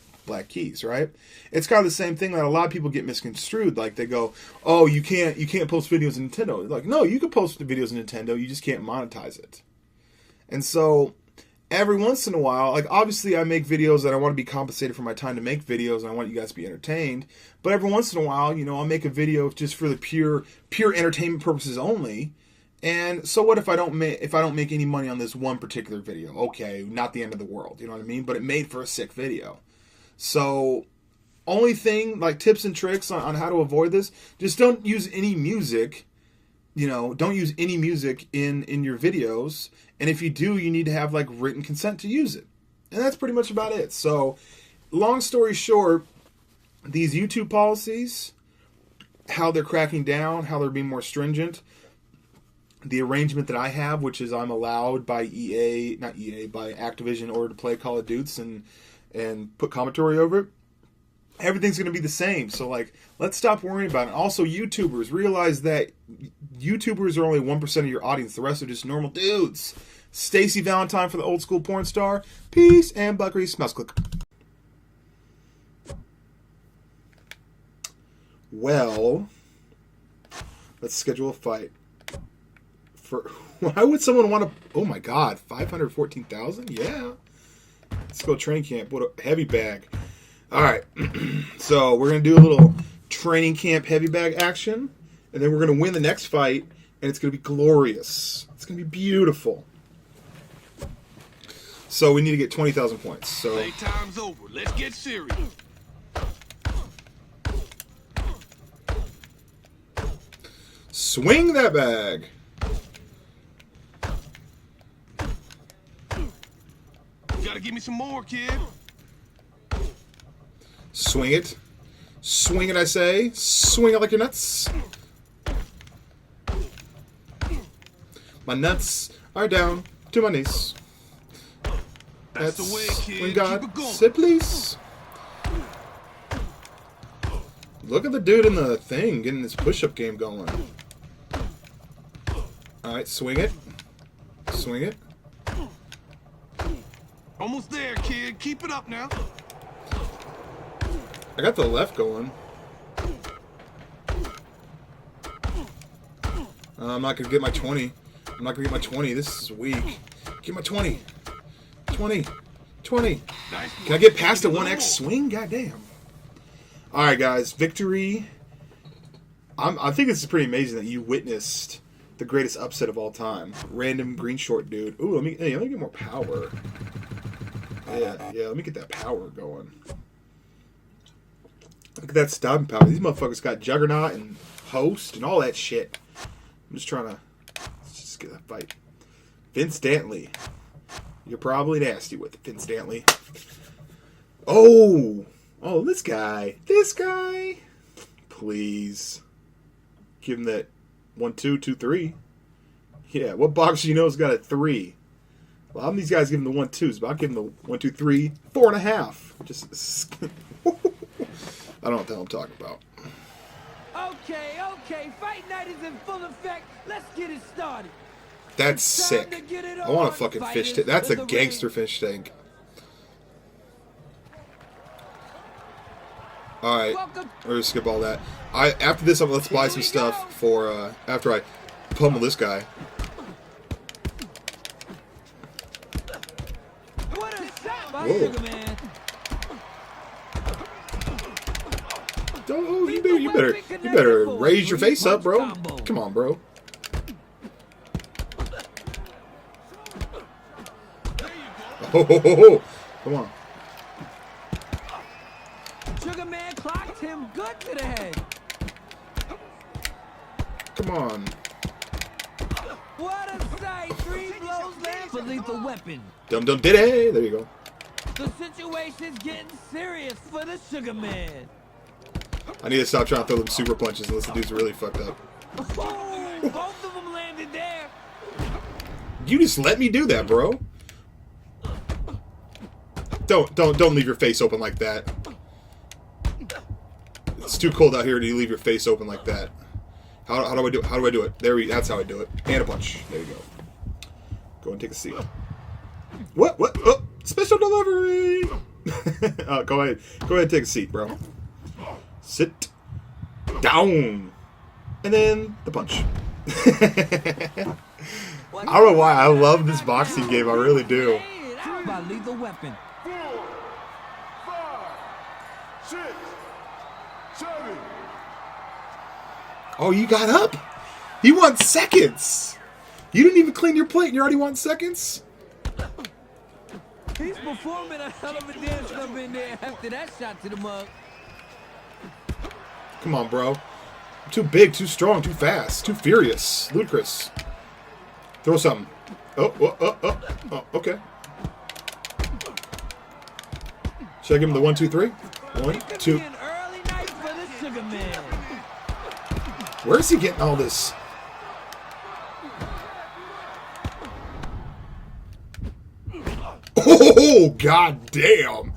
Keys, right? It's kind of the same thing that a lot of people get misconstrued. Like they go, "Oh, you can't post videos on Nintendo." Like, no, you can post videos on Nintendo. You just can't monetize it. And so every once in a while, like obviously I make videos and I want to be compensated for my time to make videos and I want you guys to be entertained. But every once in a while, I'll make a video just for the pure entertainment purposes only. And so what if I don't make any money on this one particular video? Okay, not the end of the world, you know what I mean? But it made for a sick video. So only thing, like tips and tricks on how to avoid this, just don't use any music. Don't use any music in your videos. And if you do, you need to have like written consent to use it. And that's pretty much about it. So long story short, these YouTube policies, how they're cracking down, how they're being more stringent, the arrangement that I have, which is I'm allowed by by Activision in order to play Call of Duty and put commentary over it. Everything's going to be the same. So, like, let's stop worrying about it. Also, YouTubers, realize that YouTubers are only 1% of your audience. The rest are just normal dudes. Stacey Valentine for the old school porn star. Peace and Buckery's mouse click. Well, let's schedule a fight. Why would someone want to... Oh, my God. 514,000? Yeah. Let's go training camp. What a heavy bag. All right, so we're going to do a little training camp heavy bag action, and then we're going to win the next fight, and it's going to be glorious. It's going to be beautiful. So we need to get 20,000 points. So Playtime's over. Let's get serious. swing that bag. You gotta give me some more, kid. Swing it. Swing it, I say. Swing it like your nuts. My nuts are down to my knees. That's the way, kid. When Keep God it going. said please. Look at the dude in the thing getting this push-up game going. Alright, swing it. Swing it. Almost there, kid. Keep it up now. I got the left going. I'm not going to get my 20. I'm not going to get my 20. This is weak. Get my 20. 20. 20. Nice. Can I get past a 1x swing? Goddamn. Alright, guys. Victory. I think this is pretty amazing that you witnessed the greatest upset of all time. Random green short dude. Ooh, let me get more power. Yeah, let me get that power going. Look at that stopping power. These motherfuckers got Juggernaut and Host and all that shit. I'm just trying to... Let's just get that fight. Vince Dantley. You're probably nasty with it, Vince Dantley. Oh! Oh, this guy. This guy. Please. Give him that 1, 2, 2, 3. Yeah, what boxer you know has got a 3? Well, I'm these guys give him the 1, 2s, but I'll give him the 1, 2, 3, 4.5. Just... I don't know what the hell I'm talking about. Okay, fight night is in full effect. Let's get it started. That's sick. I want a fucking fish tank. That's a gangster fish tank. Alright, we're gonna skip all that. After this, let's buy some stuff for, after I pummel this guy. Whoa. Oh, you better raise your face up, bro. Come on, bro. Oh, come on. Sugar Man clocked him good to the head. Come on. What a sight! 3 blows land for lethal weapon. Dum dum diddy. There you go. The situation's getting serious for the Sugar Man. I need to stop trying to throw them super punches unless the dude's really fucked up. Oh, both of them landed there. You just let me do that, bro. Don't leave your face open like that. It's too cold out here to leave your face open like that. How do I do it? How do I do it? That's how I do it. And a punch. There you go. Go and take a seat. What? Oh, special delivery. Go ahead and take a seat, bro. Sit down. And then the punch. I don't know why I love this boxing game. I really do. By lethal weapon. 4, 5, 6, 7. Oh, you got up? You want seconds. You didn't even clean your plate and you already want seconds? He's performing a hell of a dance up in there after that shot to the mug. Come on, bro. Too big, too strong, too fast, too furious. Ludicrous. Throw something. Oh, okay. Should I give him the 1, 2, 3? 1, 2. Where is he getting all this? Oh, god damn.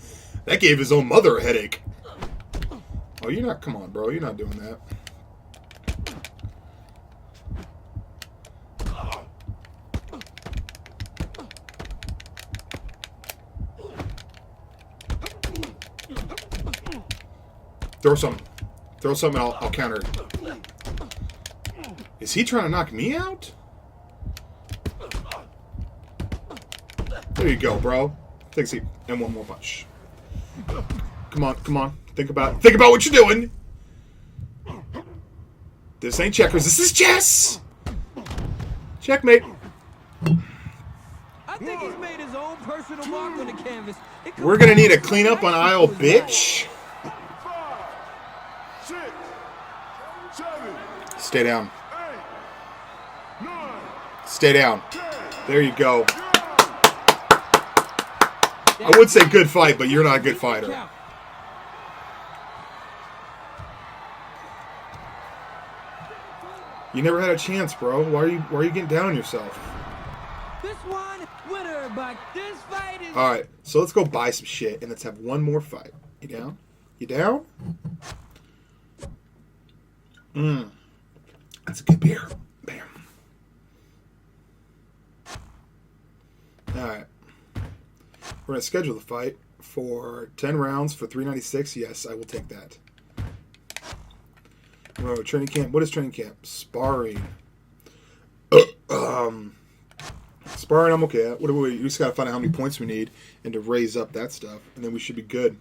That gave his own mother a headache. Oh, you're not... Come on, bro. You're not doing that. Throw something. Throw something, I'll counter it. Is he trying to knock me out? There you go, bro. Take a seat. And one more punch. Come on. Think about what you're doing. This ain't checkers. This is chess. Checkmate. I think he's made his own personal mark on the canvas. We're gonna need a cleanup on aisle, bitch. 5, 6, 7. Stay down. 8, 9. Stay down. There you go. I would say good fight, but you're not a good fighter. You never had a chance, bro. Why are you getting down on yourself? This one winner, but this fight is... All right, so let's go buy some shit and let's have one more fight. You down? You down? That's a good beer. Bam. All right. We're gonna schedule the fight for 10 rounds for $396. Yes, I will take that. Oh, training camp. What is training camp? Sparring. Sparring, I'm okay at. What do we just gotta find out how many points we need and to raise up that stuff, and then we should be good.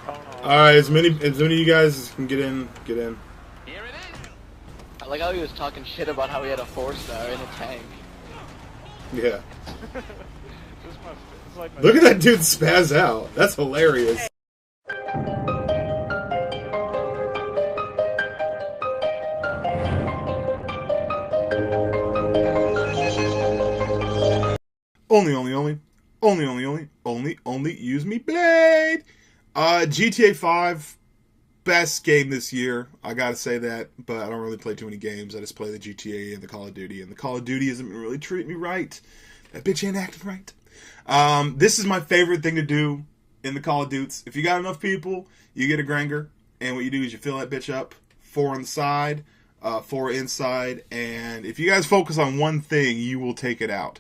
All right, as many of you guys as can get in. Here it is. like how he was talking shit about how he had a 4-star in a tank. Yeah. It's like Look at that dude spaz out. That's hilarious. Only use me blade. GTA 5, best game this year. I gotta say that, but I don't really play too many games. I just play the GTA and the Call of Duty, and the Call of Duty isn't really treating me right. That bitch ain't acting right. This is my favorite thing to do in the Call of Duties. If you got enough people, you get a Granger, and what you do is you fill that bitch up, 4 on the side, 4 inside, and if you guys focus on one thing, you will take it out.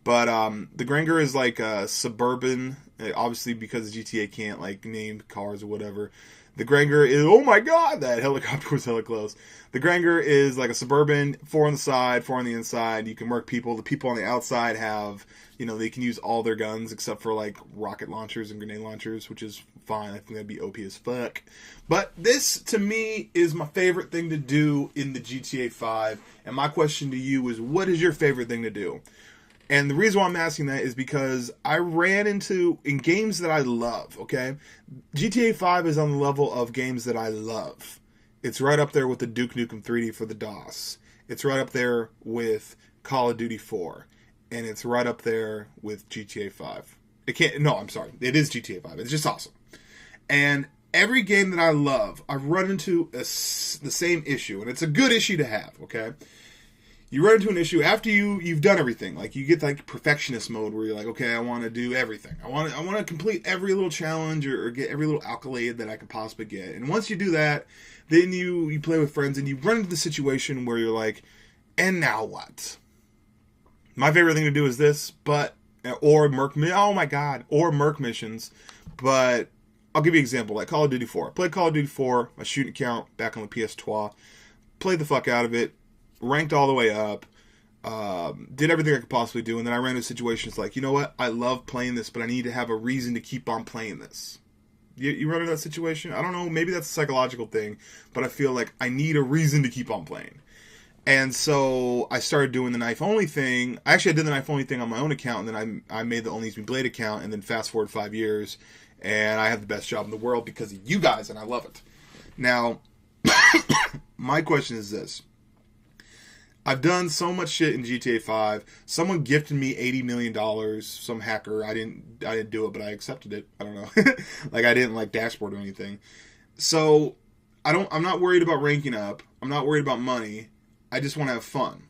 But the Granger is like a suburban, obviously because GTA can't like name cars or whatever. The Granger is, oh my god, that helicopter was hella close. The Granger is like a suburban, 4 on the side, 4 on the inside. You can Merk people. The people on the outside have, you know, they can use all their guns except for like rocket launchers and grenade launchers, which is fine. I think that'd be OP as fuck. But this, to me, is my favorite thing to do in the GTA 5. And my question to you is, what is your favorite thing to do? And the reason why I'm asking that is because I ran into, in games that I love, okay? GTA 5 is on the level of games that I love. It's right up there with the Duke Nukem 3D for the DOS. It's right up there with Call of Duty 4. And it's right up there with GTA 5. It is GTA 5. It's just awesome. And every game that I love, I've run into the same issue. And it's a good issue to have, okay? You run into an issue after you've done everything. Like, you get like perfectionist mode where you're like, okay, I want to do everything. I want to complete every little challenge or get every little accolade that I could possibly get. And once you do that, then you play with friends and you run into the situation where you're like, and now what? My favorite thing to do is this, or Merk missions. But I'll give you an example, like Call of Duty 4. I played Call of Duty 4, my shooting account back on the PS2. Played the fuck out of it. Ranked all the way up, did everything I could possibly do, and then I ran into situations like, you know what, I love playing this, but I need to have a reason to keep on playing this. You run into that situation? I don't know, maybe that's a psychological thing, but I feel like I need a reason to keep on playing. And so I started doing the knife only thing. Actually, I did the knife only thing on my own account, and then I made the ONLYUSEmeBLADE account, and then fast forward 5 years, and I have the best job in the world because of you guys, and I love it. Now, my question is this. I've done so much shit in GTA 5. Someone gifted me $80 million. Some hacker. I didn't do it, but I accepted it. I don't know. Like, I didn't like dashboard or anything. So I'm not worried about ranking up. I'm not worried about money. I just want to have fun.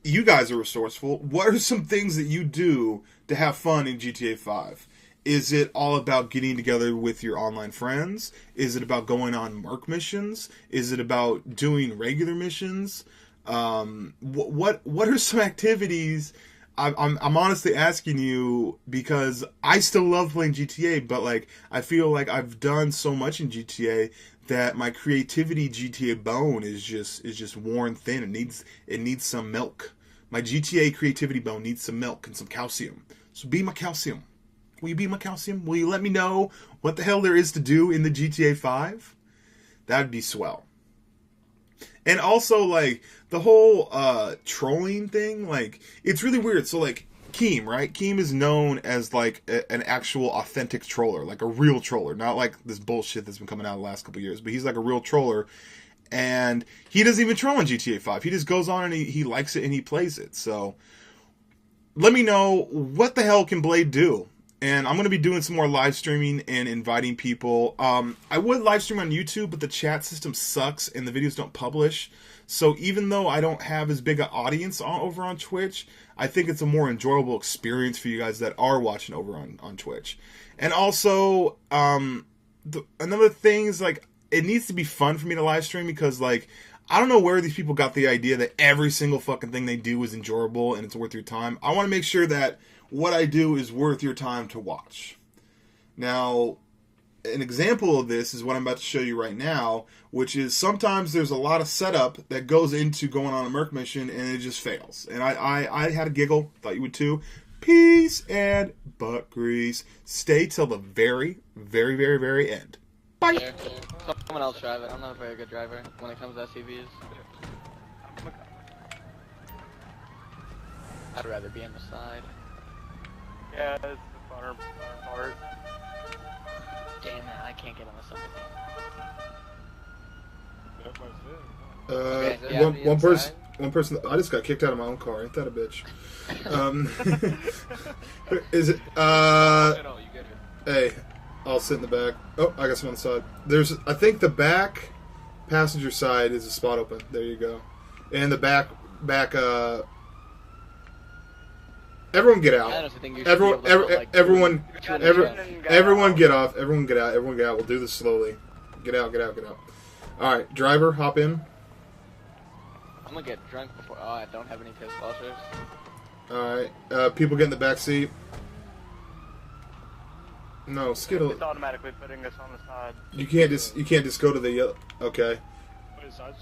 You guys are resourceful. What are some things that you do to have fun in GTA 5? Is it all about getting together with your online friends? Is it about going on Merk missions? Is it about doing regular missions? What are some activities? I'm honestly asking you because I still love playing GTA, but like I feel like I've done so much in GTA that my creativity GTA bone is just worn thin. It needs some milk. My GTA creativity bone needs some milk and some calcium. So be my calcium. Will you be my calcium? Will you let me know what the hell there is to do in the GTA 5? That'd be swell. And also, like, the whole trolling thing, like, it's really weird. So, like, Keem, right? Keem is known as, like, an actual authentic troller, like a real troller. Not like this bullshit that's been coming out the last couple years, but he's like a real troller. And he doesn't even troll in GTA 5. He just goes on and he likes it and he plays it. So, let me know, what the hell can Blade do? And I'm going to be doing some more live streaming and inviting people. I would live stream on YouTube, but the chat system sucks and the videos don't publish. So even though I don't have as big an audience over on Twitch, I think it's a more enjoyable experience for you guys that are watching over on Twitch. And also, another thing is, like, it needs to be fun for me to live stream because, like, I don't know where these people got the idea that every single fucking thing they do is enjoyable and it's worth your time. I want to make sure that what I do is worth your time to watch. Now, an example of this is what I'm about to show you right now, which is sometimes there's a lot of setup that goes into going on a Merk mission and it just fails. And I had a giggle, thought you would too. Peace and butt grease. Stay till the very, very, very, very end. Bye. Someone else drive it. I'm not a very good driver when it comes to SUVs. I'd rather be on the side. Yeah, it's the funner part. Damn it, I can't get on the side. Uh, Okay, yeah, one person. I just got kicked out of my own car. Ain't that a bitch? Is it? Hey, I'll sit in the back. Oh, I got some on the side. I think the back passenger side is a spot open. There you go. And the back. Everyone get out. Everyone get off. Everyone get out. Everyone get out. We'll do this slowly. Get out. All right, driver, hop in. I'm gonna get drunk before. Oh, I don't have any piss washers. All right, people get in the back seat. No, Skittle. It's automatically putting us on the side. You can't just go to the yellow. Okay. I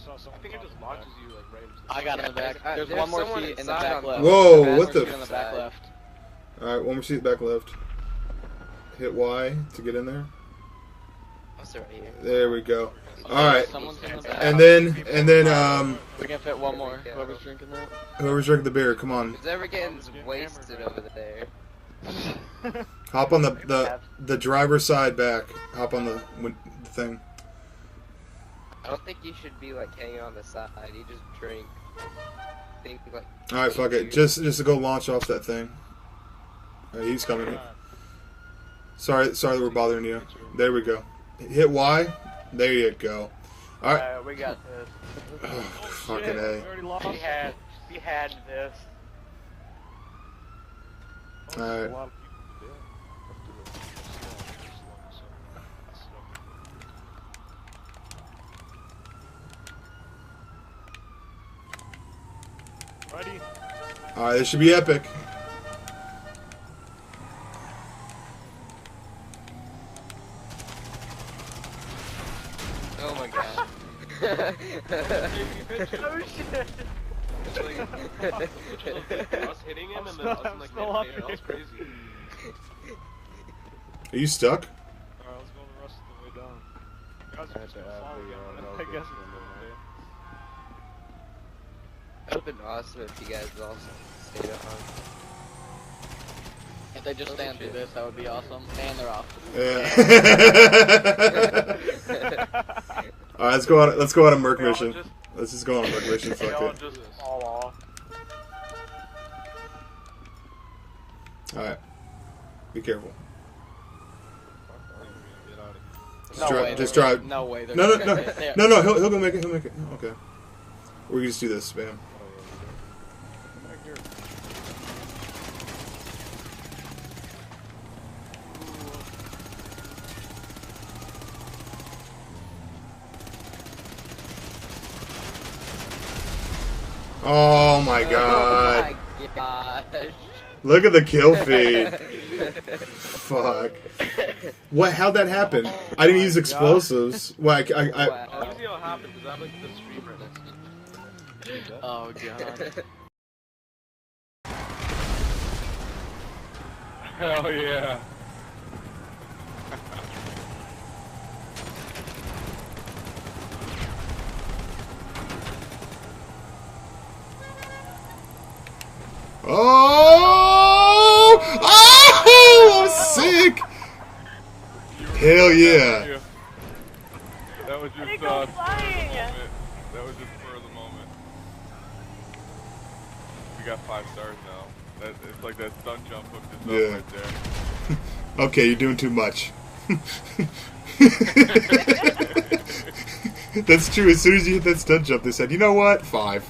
think it just launches you like right into the I got in the back. There's one more seat in the back left. Whoa, what the? In the back left. All right, one more seat back left. Hit Y to get in there. There we go. All right, and then we can fit one more. Whoever's drinking that. Whoever's drinking the beer, come on. Whoever getting wasted over there. Hop on the driver's side back. Hop on the thing. I don't think you should be like hanging on the side. You just drink. Think like. All right, fuck it. Just to go launch off that thing. All right, he's coming. Sorry that we're bothering you. There we go. Hit Y. There you go. All right. We got this. Oh, fucking A. We had this. All right. Ready? All right, this should be epic. Oh my god. Oh shit! Us hitting him and then us like that was crazy. Are you stuck? Alright, let's go the rest of the way down. Guys, I guess. That would have been awesome if you guys all stayed on. If they just stand through this, that would be awesome. And they're off. Yeah. All right, let's go on a Merk mission. Let's just go on a Merk mission. Fuck it. Just fall off. All right, be careful. Just drive. No way. No. He'll go make it. He'll make it. Okay. We can just do this, spam. Oh my god. Oh my gosh. Look at the kill feed. Fuck. What? How'd that happen? I didn't use explosives. Well, Let me see what happens. Is that like the streamer next to me? Oh god. Hell yeah. Oh! Oh! I'm sick! Hell yeah. That was just moment. That was just for the moment. We got 5 stars now. It's like that stunt jump hooked us up right there. Okay, you're doing too much. That's true. As soon as you hit that stunt jump, they said, you know what? 5.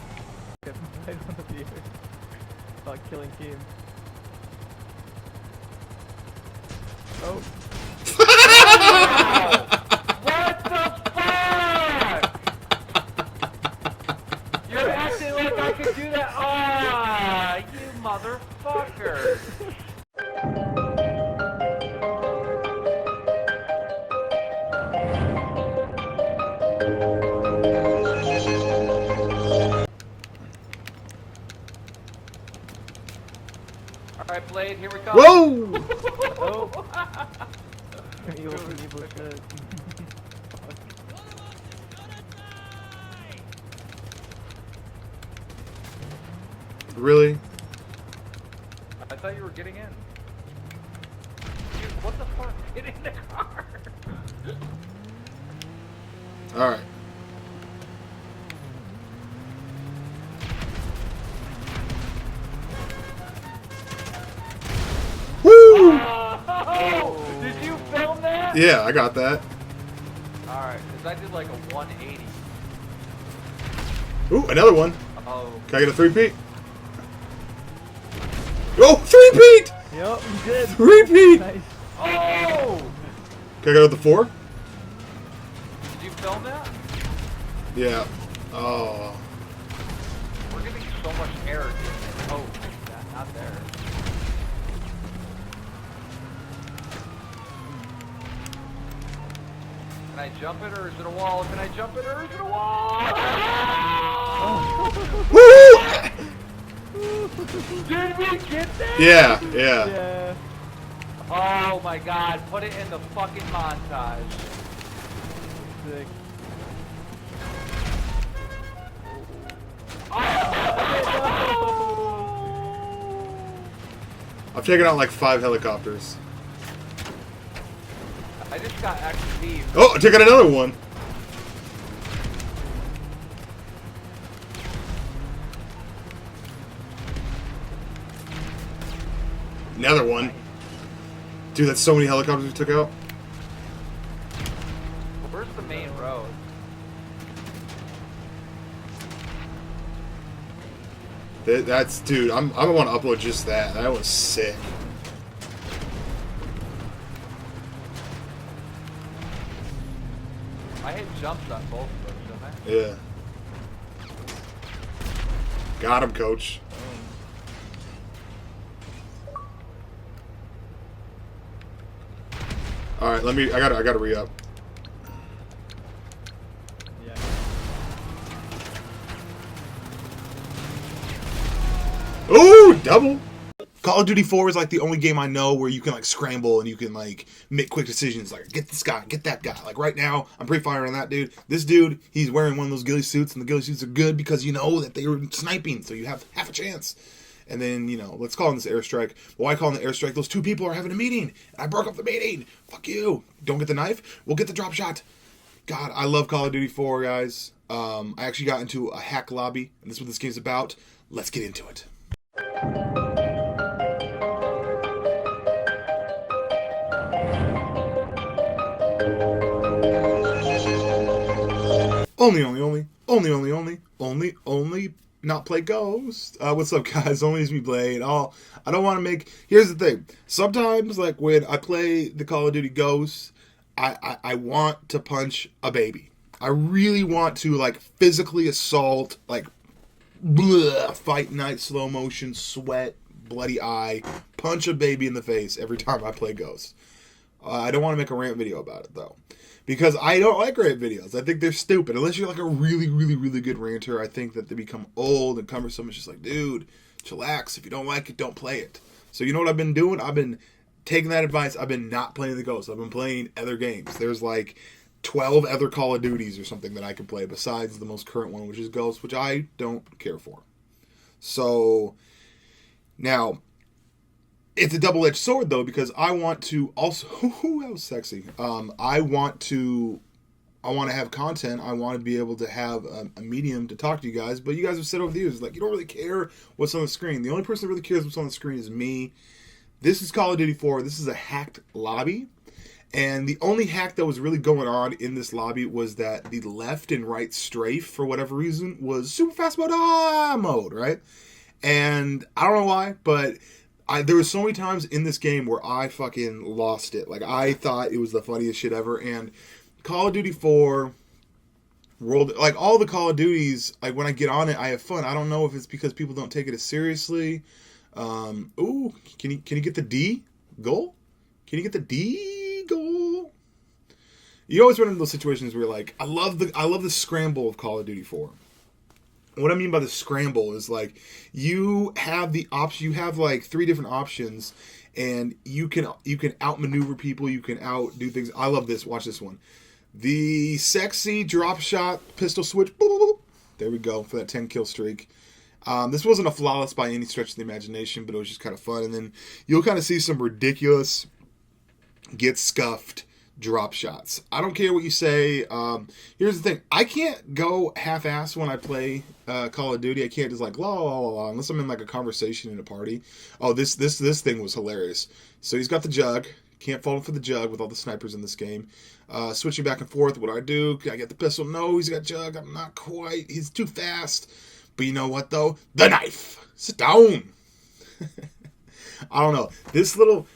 About killing teams. Oh. What the fuck? You're acting like I could do that. Ah, you motherfucker. Alright, Blade, here we come. Whoa! Oh. Really? I thought you were getting in. Dude, what the fuck? Get in the car! Alright. Woo! Oh, did you film that? Yeah, I got that. Alright, because I did like a 180. Ooh, another one. Oh. Can I get a three-peat? Oh, three-peat! Yep, you did. Three-peat! Nice. Oh! Can I go with the 4? Did you film that? Yeah. Oh. We're getting so much error. Oh, not there. Can I jump it or is it a wall? Can I jump it or is it a wall? Did we get that? Yeah, yeah. Yeah. Oh my god, put it in the fucking montage. Sick. I've taken out like 5 helicopters. I just got XP. Oh, I took out another one. Another one. Dude, that's so many helicopters we took out. Where's the main road? That's, dude, I'm gonna want to upload just that. That was sick. I hit jumps on both of those, didn't I? Yeah. Got him, coach. All right, I gotta re-up. Yeah. Ooh, double. Call of Duty 4 is like the only game I know where you can like scramble and you can like make quick decisions, like get this guy, get that guy. Like right now, I'm pre-firing on that dude. This dude, he's wearing one of those ghillie suits, and the ghillie suits are good because you know that they were sniping, so you have half a chance. And then, you know, let's call in this airstrike. Why call in the airstrike? Those two people are having a meeting, and I broke up the meeting. Fuck you. Don't get the knife. We'll get the drop shot. God, I love Call of Duty 4, guys. I actually got into a hack lobby, and this is what this game's about. Let's get into it. Only not play Ghost. What's up, guys? ONLYUSEmeBLADE. I don't want to make... Here's the thing. Sometimes, like, when I play the Call of Duty Ghost, I want to punch a baby. I really want to, like, physically assault, like, fight night, slow motion, sweat, bloody eye, punch a baby in the face every time I play Ghost. I don't want to make a rant video about it, though. Because I don't like rant videos. I think they're stupid. Unless you're like a really, really, really good ranter, I think that they become old and cumbersome. It's just like, dude, chillax. If you don't like it, don't play it. So you know what I've been doing? I've been taking that advice. I've been not playing the Ghost. I've been playing other games. There's like 12 other Call of Duties or something that I can play besides the most current one, which is Ghost, which I don't care for. So, now... It's a double-edged sword, though, because I want to also... that was sexy. I want to have content. I want to be able to have a medium to talk to you guys. But you guys have said over the years, like, you don't really care what's on the screen. The only person that really cares what's on the screen is me. This is Call of Duty 4. This is a hacked lobby. And the only hack that was really going on in this lobby was that the left and right strafe, for whatever reason, was super fast mode, right? And I don't know why, but... there were so many times in this game where I fucking lost it. Like, I thought it was the funniest shit ever. And Call of Duty 4, like, all the Call of Duties, like, when I get on it, I have fun. I don't know if it's because people don't take it as seriously. Ooh, can you get the D goal? Can you get the D goal? You always run into those situations where you're like, I love the scramble of Call of Duty 4. What I mean by the scramble is, like, you have the option. You have like 3 different options, and you can outmaneuver people. You can outdo things. I love this. Watch this one. The sexy drop shot pistol switch. Boop, boop, boop. There we go for that 10 kill streak. This wasn't a flawless by any stretch of the imagination, but it was just kind of fun. And then you'll kind of see some ridiculous get scuffed drop shots. I don't care what you say. Here's the thing. I can't go half-assed when I play Call of Duty. I can't just like, la, la, la, la, unless I'm in like a conversation in a party. Oh, this thing was hilarious. So he's got the jug. Can't fall for the jug with all the snipers in this game. Switching back and forth. What do I do? Can I get the pistol? No, he's got jug. I'm not quite. He's too fast. But you know what, though? The knife. Sit down. I don't know. This little...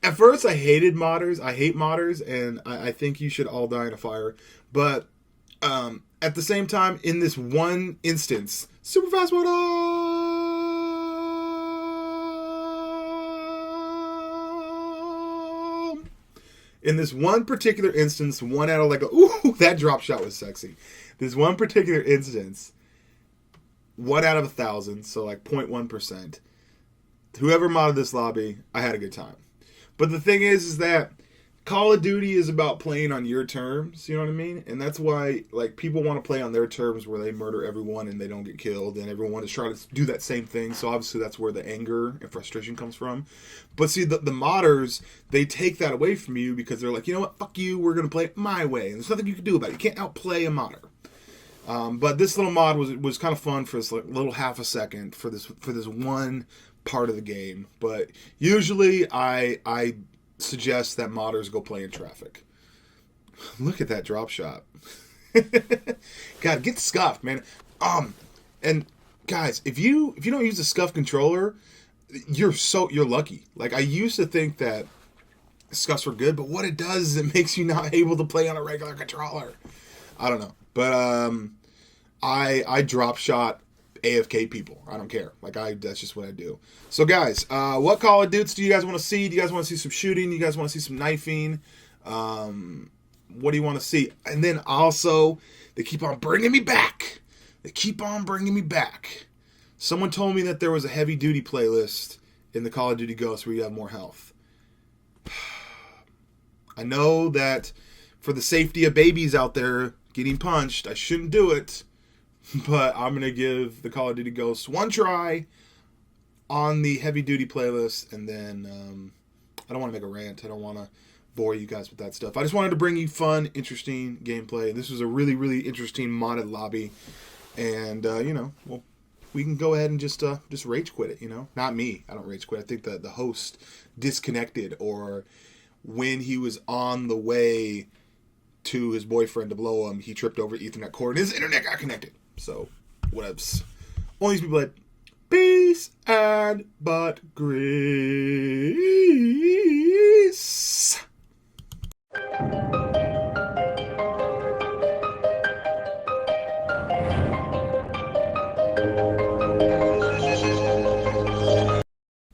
At first, I hated modders. I hate modders, and I think you should all die in a fire. But at the same time, in this one instance... Super fast one. In this one particular instance, 1 out of like a... Ooh, that drop shot was sexy. This one particular instance... 1 out of 1,000, so like 0.1%. Whoever modded this lobby, I had a good time. But the thing is that Call of Duty is about playing on your terms, you know what I mean? And that's why like people want to play on their terms where they murder everyone and they don't get killed, and everyone is trying to do that same thing. So obviously that's where the anger and frustration comes from. But see, the modders, they take that away from you because they're like, you know what, fuck you, we're going to play it my way. And there's nothing you can do about it. You can't outplay a modder. But this little mod was kind of fun for this little half a second for this one part of the game. But usually I suggest that modders go play in traffic. Look at that drop shot. God, get scuffed, man. And guys, if you don't use a scuff controller, you're lucky. Like I used to think that scuffs were good, but what it does is it makes you not able to play on a regular controller. I don't know. But I drop shot AFK people. I don't care. Like that's just what I do. So guys, what Call of Duty do you guys want to see? Do you guys want to see some shooting? Do you guys want to see some knifing? What do you want to see? And then also, they keep on bringing me back. They keep on bringing me back. Someone told me that there was a heavy duty playlist in the Call of Duty Ghosts where you have more health. I know that for the safety of babies out there getting punched, I shouldn't do it, but I'm going to give the Call of Duty Ghosts one try on the heavy duty playlist, and then I don't want to make a rant. I don't want to bore you guys with that stuff. I just wanted to bring you fun, interesting gameplay. This was a really, really interesting modded lobby, and you know, well, we can go ahead and just rage quit it. You know, not me. I don't rage quit. I think that the host disconnected, or when he was on the way to his boyfriend to blow him, he tripped over Ethernet cord and his internet got connected. So, whatevs. ONLYUSEmeBLADE. Peace and but grace.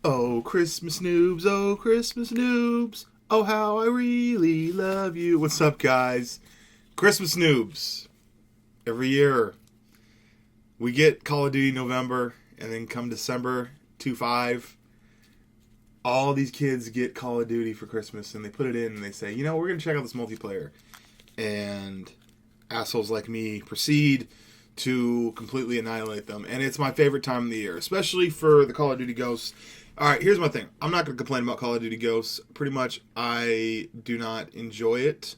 Oh, Christmas noobs, oh, Christmas noobs. Oh, how I really love you. What's up, guys? Christmas noobs. Every year, we get Call of Duty November, and then come December 2/5, all these kids get Call of Duty for Christmas, and they put it in, and they say, you know, we're going to check out this multiplayer. And assholes like me proceed to completely annihilate them. And it's my favorite time of the year, especially for the Call of Duty Ghosts. Alright, here's my thing. I'm not going to complain about Call of Duty Ghosts. Pretty much, I do not enjoy it.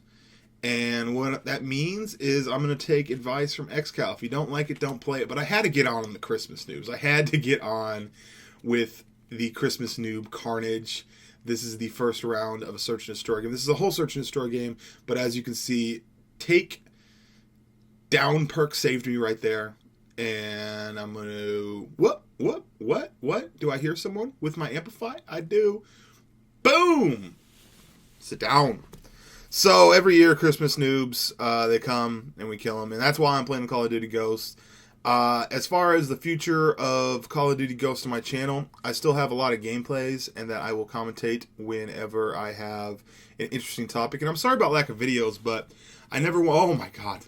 And what that means is I'm going to take advice from XCal. If you don't like it, don't play it. But I had to get on the Christmas news. I had to get on with the Christmas noob carnage. This is the first round of a search and destroy game. This is a whole search and destroy game. But as you can see, take down perk saved me right there. And I'm going to... What? Do I hear someone with my amplify? I do. Boom! Sit down. So every year, Christmas noobs, they come and we kill them. And that's why I'm playing Call of Duty Ghosts. As far as the future of Call of Duty Ghosts on my channel, I still have a lot of gameplays and that I will commentate whenever I have an interesting topic. And I'm sorry about lack of videos, but I never... Oh my god.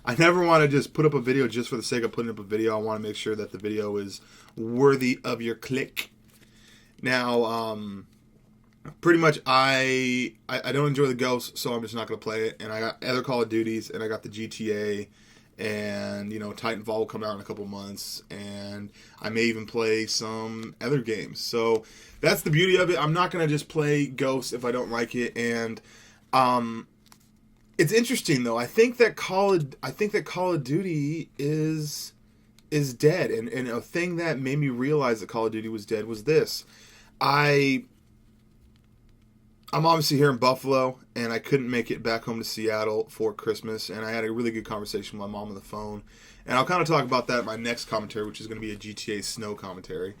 I never want to just put up a video just for the sake of putting up a video. I want to make sure that the video is worthy of your click. Now, pretty much I don't enjoy the Ghosts, so I'm just not going to play it. And I got other Call of Duties, and I got the GTA, and Titanfall will come out in a couple months, and I may even play some other games. So that's the beauty of it. I'm not gonna just play Ghost if I don't like it. And it's interesting though. I think that Call of Duty is dead, and a thing that made me realize that Call of Duty was dead was this. I'm obviously here in Buffalo, and I couldn't make it back home to Seattle for Christmas, and I had a really good conversation with my mom on the phone, and I'll kind of talk about that in my next commentary, which is going to be a GTA Snow commentary.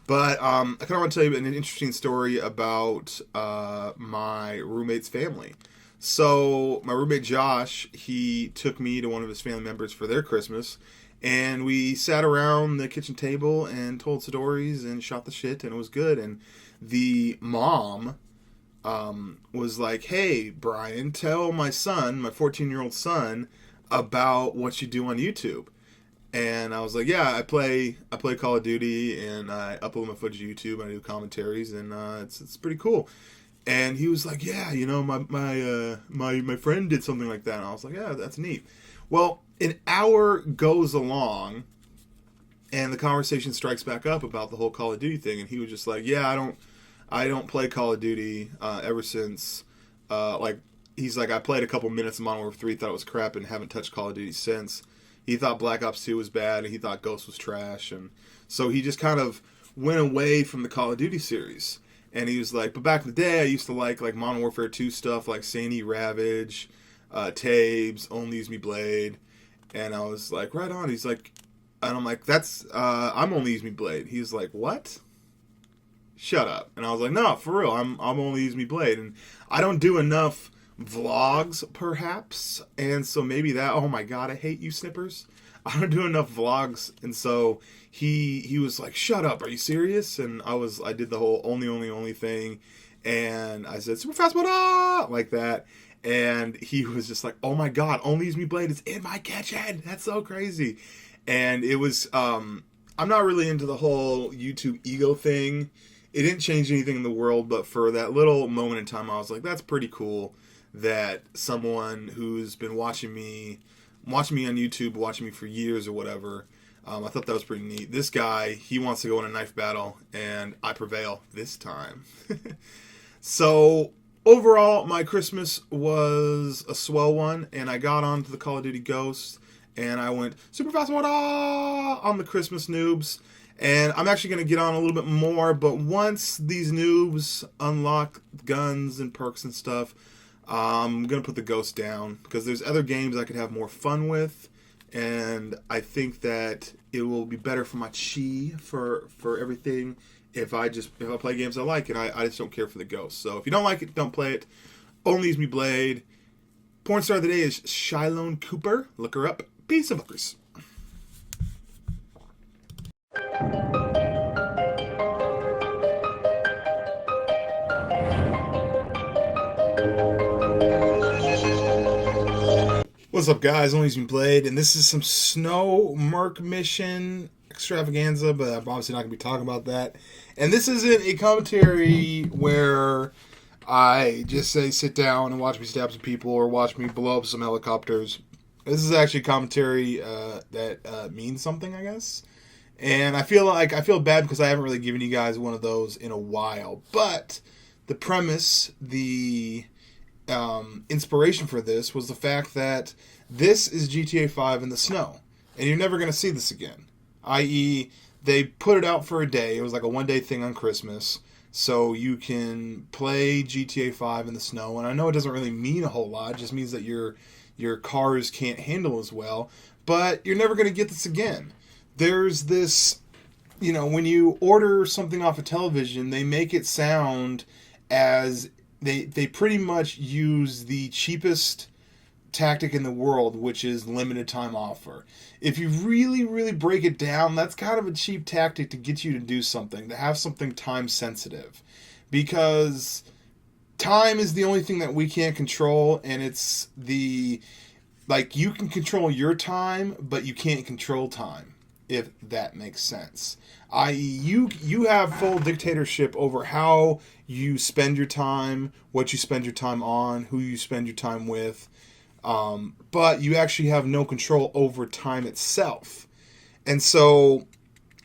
But I kind of want to tell you an interesting story about my roommate's family. So my roommate Josh, he took me to one of his family members for their Christmas, and we sat around the kitchen table and told stories and shot the shit, and it was good. And the mom was like, "Hey, Brian, tell my son, my 14-year-old son, about what you do on YouTube." And I was like, "Yeah, I play Call of Duty, and I upload my footage to YouTube, and I do commentaries, and it's pretty cool." And he was like, "Yeah, my friend did something like that." And I was like, "Yeah, that's neat." Well, an hour goes along, and the conversation strikes back up about the whole Call of Duty thing, and he was just like, "Yeah, I don't play Call of Duty ever since, he's like, I played a couple minutes of Modern Warfare 3, thought it was crap, and haven't touched Call of Duty since." He thought Black Ops 2 was bad, and he thought Ghost was trash, and so he just kind of went away from the Call of Duty series. And he was like, "But back in the day, I used to like Modern Warfare 2 stuff, like Sandy Ravage, Tabes, ONLYUSEmeBLADE." And I was like, "Right on." He's like, and I'm like, I'm ONLYUSEmeBLADE. He's like, "What? Shut up." And I was like, "No, for real, I'm ONLYUSEmeBLADE." And I don't do enough vlogs, perhaps, and so maybe that, oh my god, I hate you snippers. I don't do enough vlogs, and so he was like, "Shut up, are you serious?" And I did the whole only thing, and I said, "Super fast mode," like that, and he was just like, "Oh my god, ONLYUSEmeBLADE is in my kitchen, that's so crazy." And it was, I'm not really into the whole YouTube ego thing. It didn't change anything in the world, but for that little moment in time, I was like, that's pretty cool that someone who's been watching me on YouTube, watching me for years or whatever, I thought that was pretty neat. This guy, he wants to go in a knife battle, and I prevail this time. So, overall, my Christmas was a swell one, and I got onto the Call of Duty Ghosts, and I went super fast mode on the Christmas Noobs. And I'm actually going to get on a little bit more, but once these noobs unlock guns and perks and stuff, I'm going to put the Ghost down, because there's other games I could have more fun with, and I think that it will be better for my chi, for everything, if I play games I like, and I just don't care for the Ghost. So if you don't like it, don't play it. ONLYUSEmeBLADE. Porn star of the day is Shylone Cooper. Look her up. Peace of fuckers. What's up, guys? ONLYUSEmeBLADE, and this is some Snow Merk mission extravaganza, but I'm obviously not going to be talking about that. And this isn't a commentary where I just say sit down and watch me stab some people or watch me blow up some helicopters. This is actually commentary that means something, I guess. And I feel bad because I haven't really given you guys one of those in a while. But the premise, the inspiration for this was the fact that this is GTA 5 in the snow, and you're never going to see this again. I.e., they put it out for a day. It was like a one-day thing on Christmas, so you can play GTA 5 in the snow. And I know it doesn't really mean a whole lot. It just means that your cars can't handle as well. But you're never going to get this again. There's this, when you order something off a television, they make it sound as they pretty much use the cheapest tactic in the world, which is limited time offer. If you really, really break it down, that's kind of a cheap tactic to get you to do something, to have something time sensitive. Because time is the only thing that we can't control, and it's you can control your time, but you can't control time, if that makes sense. I.e., you have full dictatorship over how you spend your time, what you spend your time on, who you spend your time with. But you actually have no control over time itself. And so,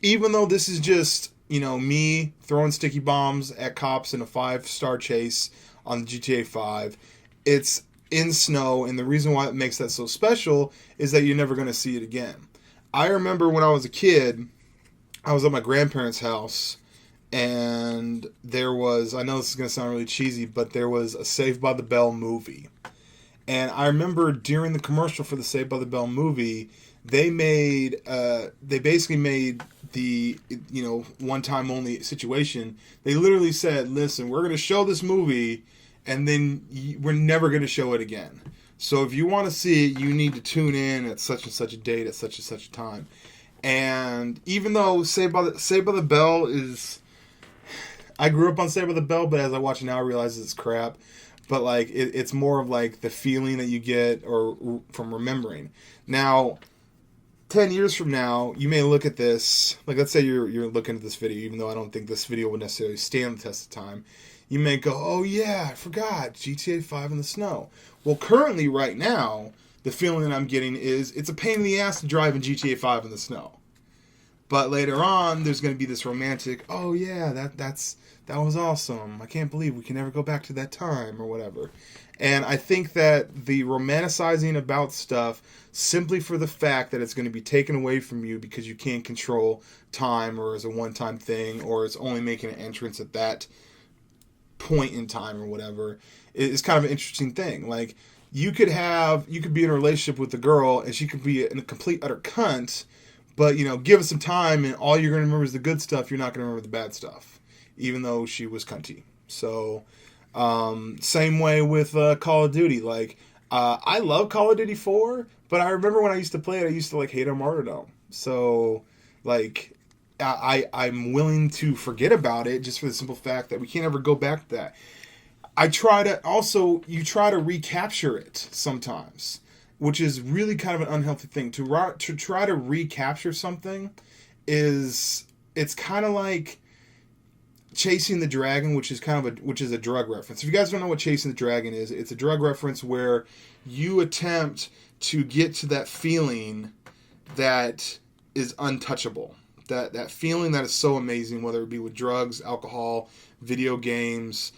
even though this is just, me throwing sticky bombs at cops in a 5-star chase on the GTA 5, it's in snow, and the reason why it makes that so special is that you're never going to see it again. I remember when I was a kid, I was at my grandparents' house, and there was, I know this is going to sound really cheesy, but there was a Saved by the Bell movie. And I remember during the commercial for the Saved by the Bell movie, they basically made the, one time only situation. They literally said, listen, we're going to show this movie, and then we're never going to show it again. So if you want to see it, you need to tune in at such and such a date at such and such a time. And even though Saved by the Bell is, I grew up on Saved by the Bell, but as I watch it now, I realize it's crap. But like it's more of like the feeling that you get or from remembering. Now, 10 years from now, you may look at this, like let's say you're looking at this video, even though I don't think this video would necessarily stand the test of time. You may go, oh yeah, I forgot, GTA 5 in the snow. Well, currently, right now, the feeling that I'm getting is it's a pain in the ass to drive in GTA 5 in the snow. But later on, there's going to be this romantic, oh yeah, that was awesome. I can't believe we can never go back to that time or whatever. And I think that the romanticizing about stuff simply for the fact that it's going to be taken away from you because you can't control time or as a one-time thing or it's only making an entrance at that point in time or whatever is kind of an interesting thing. Like you could be in a relationship with a girl and she could be a complete utter cunt, but give it some time and all you're going to remember is the good stuff. You're not going to remember the bad stuff, even though she was cunty. So same way with Call of Duty. Like I love Call of Duty 4, but I remember when I used to play it, I used to like hate on Martyrdom. So like I'm willing to forget about it just for the simple fact that we can't ever go back to that. You try to recapture it sometimes, which is really kind of an unhealthy thing. To try to recapture something it's kind of like Chasing the Dragon, which is a drug reference. If you guys don't know what Chasing the Dragon is, it's a drug reference where you attempt to get to that feeling that is untouchable. That feeling that is so amazing, whether it be with drugs, alcohol, video games,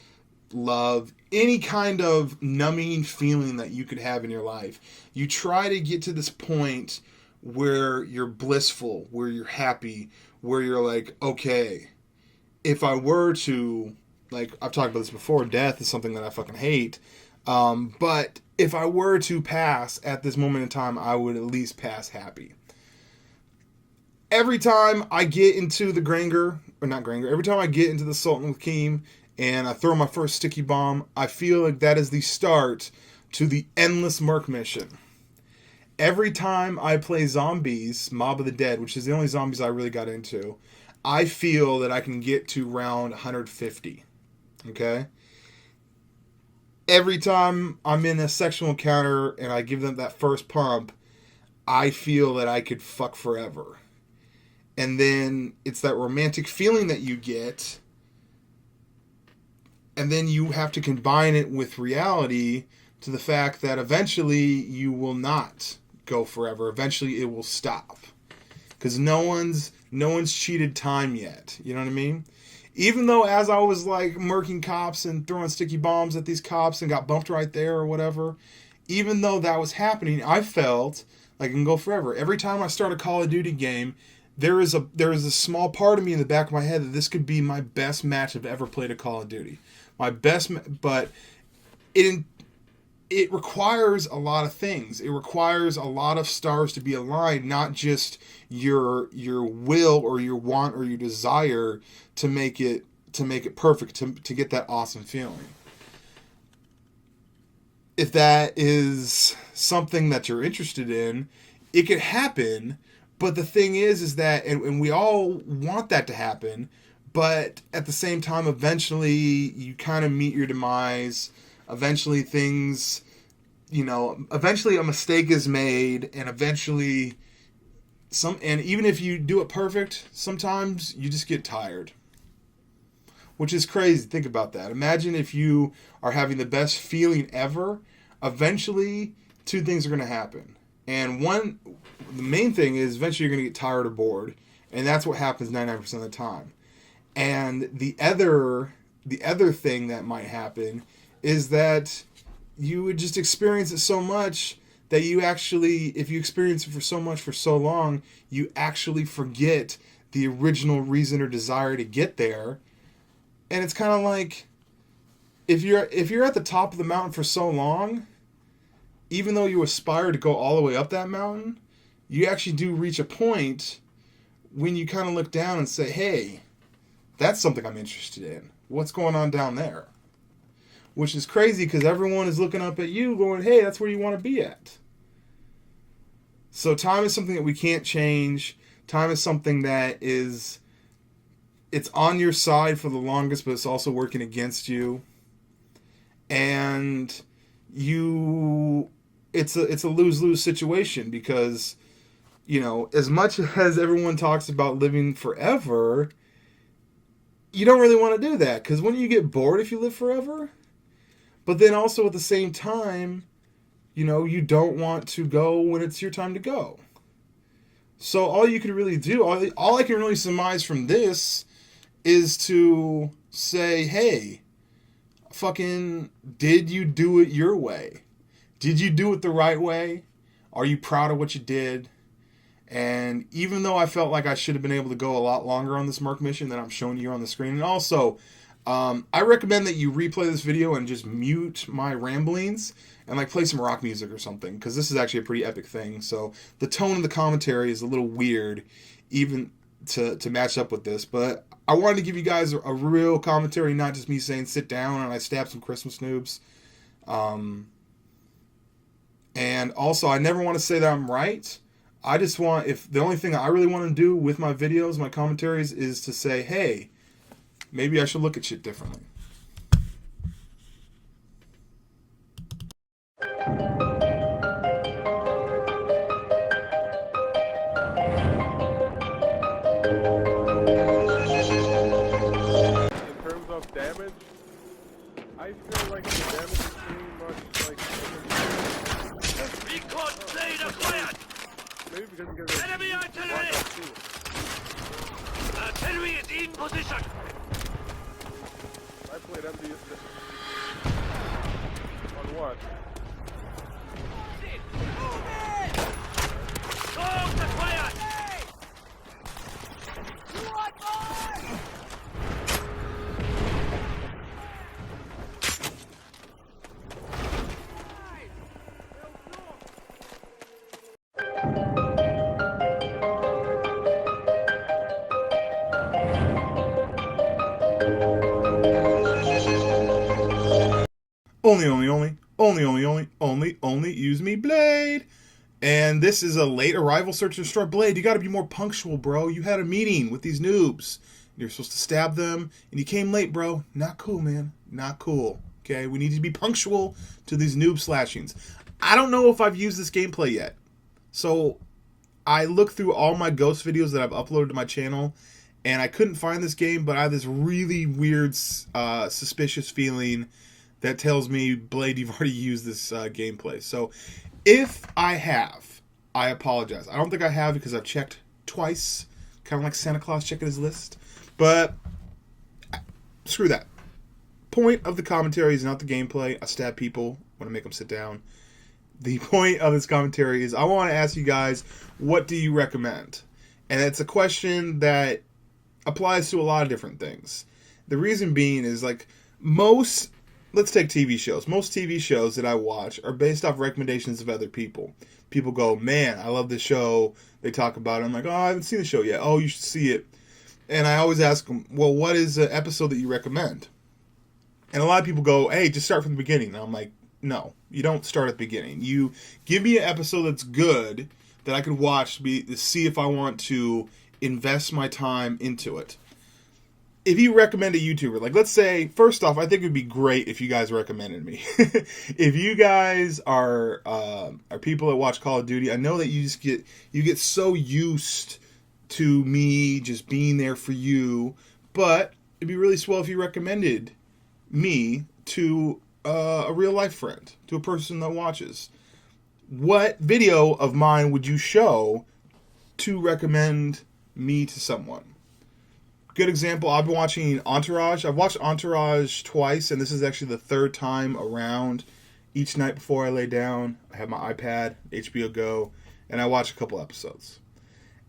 love, any kind of numbing feeling that you could have in your life. You try to get to this point where you're blissful, where you're happy, where you're like, okay, if I were to, like I've talked about this before, death is something that I fucking hate. But if I were to pass at this moment in time, I would at least pass happy. Every time I get into the Granger, or not Granger, every time I get into the Sultan Lakeem and I throw my first sticky bomb, I feel like that is the start to the endless Merk mission. Every time I play zombies, Mob of the Dead, which is the only zombies I really got into, I feel that I can get to round 150. Okay? Every time I'm in a sexual encounter and I give them that first pump, I feel that I could fuck forever. And then it's that romantic feeling that you get. And then you have to combine it with reality to the fact that eventually you will not go forever. Eventually it will stop. Because no one's cheated time yet. You know what I mean? Even though as I was like murking cops and throwing sticky bombs at these cops and got bumped right there or whatever, even though that was happening, I felt like I can go forever. Every time I start a Call of Duty game, there is a small part of me in the back of my head that this could be my best match I've ever played a Call of Duty. My best, but it requires a lot of things. It requires a lot of stars to be aligned, not just your will or your want or your desire to make it perfect, to get that awesome feeling. If that is something that you're interested in, it could happen. But the thing is that, and we all want that to happen, but at the same time, eventually you kind of meet your demise. Eventually things, eventually a mistake is made, and eventually and even if you do it perfect, sometimes you just get tired. Which is crazy. Think about that. Imagine if you are having the best feeling ever. Eventually, two things are going to happen. And one, the main thing is eventually you're going to get tired or bored. And that's what happens 99% of the time. And the other thing that might happen is that you would just experience it so much that you actually, if you experience it for so much for so long, you actually forget the original reason or desire to get there. And it's kind of like, if you're at the top of the mountain for so long, even though you aspire to go all the way up that mountain, you actually do reach a point when you kind of look down and say, hey, that's something I'm interested in. What's going on down there? Which is crazy because everyone is looking up at you going, hey, that's where you want to be at. So time is something that we can't change. Time is something that it's on your side for the longest, but it's also working against you. And it's a lose-lose situation because, you know, as much as everyone talks about living forever, you don't really want to do that because when you get bored if you live forever, but then also at the same time, you know, you don't want to go when it's your time to go. So all you can really do, all I can really surmise from this is to say, hey, fucking, did you do it your way? Did you do it the right way? Are you proud of what you did? And even though I felt like I should have been able to go a lot longer on this Merk mission than I'm showing you on the screen, and also, I recommend that you replay this video and just mute my ramblings and like play some rock music or something, because this is actually a pretty epic thing. So the tone of the commentary is a little weird, even to match up with this, but I wanted to give you guys a real commentary, not just me saying sit down and I stabbed some Christmas noobs. And also, I never want to say that I'm right. I just want, if the only thing I really want to do with my videos, my commentaries, is to say, hey, maybe I should look at shit differently. In terms of damage, I feel like the damage is pretty much like... Recon blade acquired! Maybe because you get Enemy artillery! Artillery is in position! I played MD on what? Dogs acquired! Only use me blade. And this is a late arrival search and destroy blade. You got to be more punctual, bro. You had a meeting with these noobs. You're supposed to stab them, and you came late, bro. Not cool, man. Not cool. Okay, we need to be punctual to these noob slashings. I don't know if I've used this gameplay yet. So I looked through all my ghost videos that I've uploaded to my channel, and I couldn't find this game, but I have this really weird, suspicious feeling that tells me, Blade, you've already used this gameplay. So if I have, I apologize. I don't think I have because I've checked twice, kind of like Santa Claus checking his list. But screw that. Point of the commentary is not the gameplay. I stab people when I make them sit down. The point of this commentary is I want to ask you guys, what do you recommend? And it's a question that applies to a lot of different things. The reason being is, like, let's take TV shows. Most TV shows that I watch are based off recommendations of other people. People go, man, I love this show. They talk about it. I'm like, oh, I haven't seen the show yet. Oh, you should see it. And I always ask them, well, what is the episode that you recommend? And a lot of people go, hey, just start from the beginning. And I'm like, no, you don't start at the beginning. You give me an episode that's good that I could watch to see if I want to invest my time into it. If you recommend a YouTuber, like, let's say, first off, I think it would be great if you guys recommended me. If you guys are people that watch Call of Duty, I know that you get so used to me just being there for you, but it'd be really swell if you recommended me to a real life friend, to a person that watches. what video of mine would you show to recommend me to someone? Good example, I've been watching Entourage. I've watched Entourage twice, and this is actually the third time around. Each night before I lay down, I have my iPad, HBO Go, and I watch a couple episodes.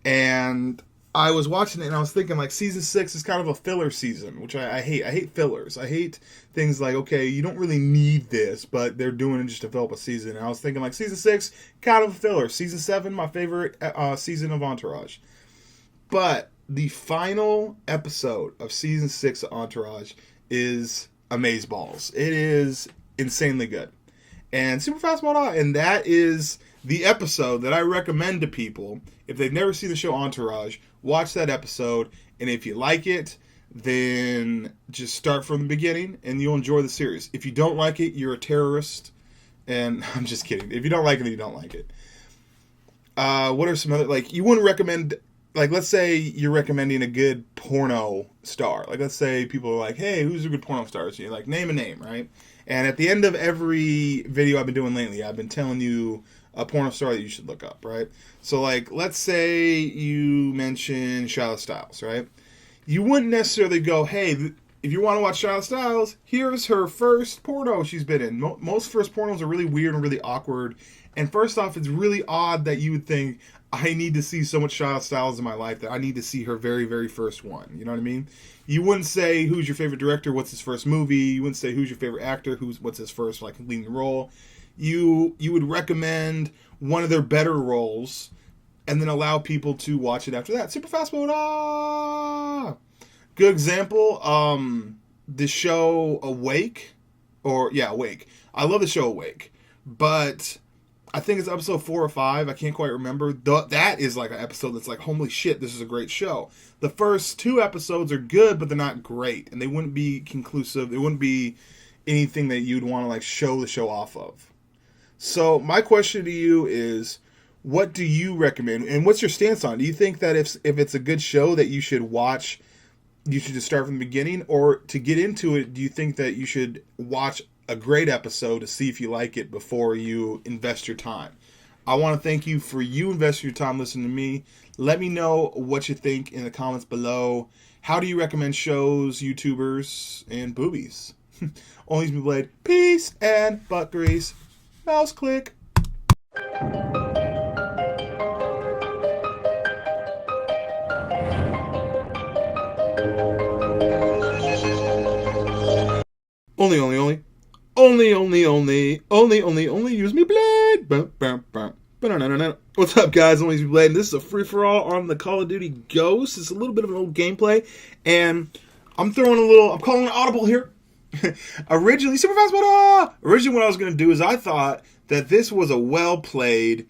And I was watching it, and I was thinking, like, season 6 is kind of a filler season, which I hate. I hate fillers. I hate things like, okay, you don't really need this, but they're doing it just to fill up a season. And I was thinking, like, season 6, kind of a filler. Season 7, my favorite season of Entourage. But the final episode of season 6 of Entourage is amazeballs. It is insanely good. And super fast mode, and that is the episode that I recommend to people. If they've never seen the show Entourage, watch that episode, and if you like it, then just start from the beginning, and you'll enjoy the series. If you don't like it, you're a terrorist, and I'm just kidding. If you don't like it, then you don't like it. What are some other, like, you wouldn't recommend, like, let's say you're recommending a good porno star. Like, let's say people are like, hey, who's a good porno star? So you're like, name a name, right? And at the end of every video I've been doing lately, I've been telling you a porno star that you should look up, right? So, like, let's say you mention Charlotte Styles, right? You wouldn't necessarily go, hey, if you want to watch Charlotte Styles, here's her first porno she's been in. Most first pornos are really weird and really awkward. And first off, it's really odd that you would think, I need to see so much Charlotte Styles in my life that I need to see her very, very first one. You know what I mean? You wouldn't say, who's your favorite director, what's his first movie. You wouldn't say, who's your favorite actor, what's his first, like, leading role. You would recommend one of their better roles and then allow people to watch it after that. Super fast mode. Good example, the show Awake. Awake. I love the show Awake. But I think it's episode 4 or 5. I can't quite remember. That is like an episode that's like, holy shit, this is a great show. The first 2 episodes are good, but they're not great. And they wouldn't be conclusive. It wouldn't be anything that you'd want to like show the show off of. So my question to you is, what do you recommend? And what's your stance on it? Do you think that if it's a good show that you should watch, you should just start from the beginning? Or to get into it, do you think that you should watch a great episode to see if you like it before you invest your time? I want to thank you for investing your time listening to me. Let me know what you think in the comments below. How do you recommend shows, YouTubers, and boobies? ONLYUSEmeBLADE. Peace and butt grease. Mouse click. Only use me blade. What's up, guys? ONLYUSEmeBLADE, and this is a free-for-all on the Call of Duty Ghosts. It's a little bit of an old gameplay, and I'm calling an audible here. Originally, super fast, originally what I was going to do is I thought that this was a well-played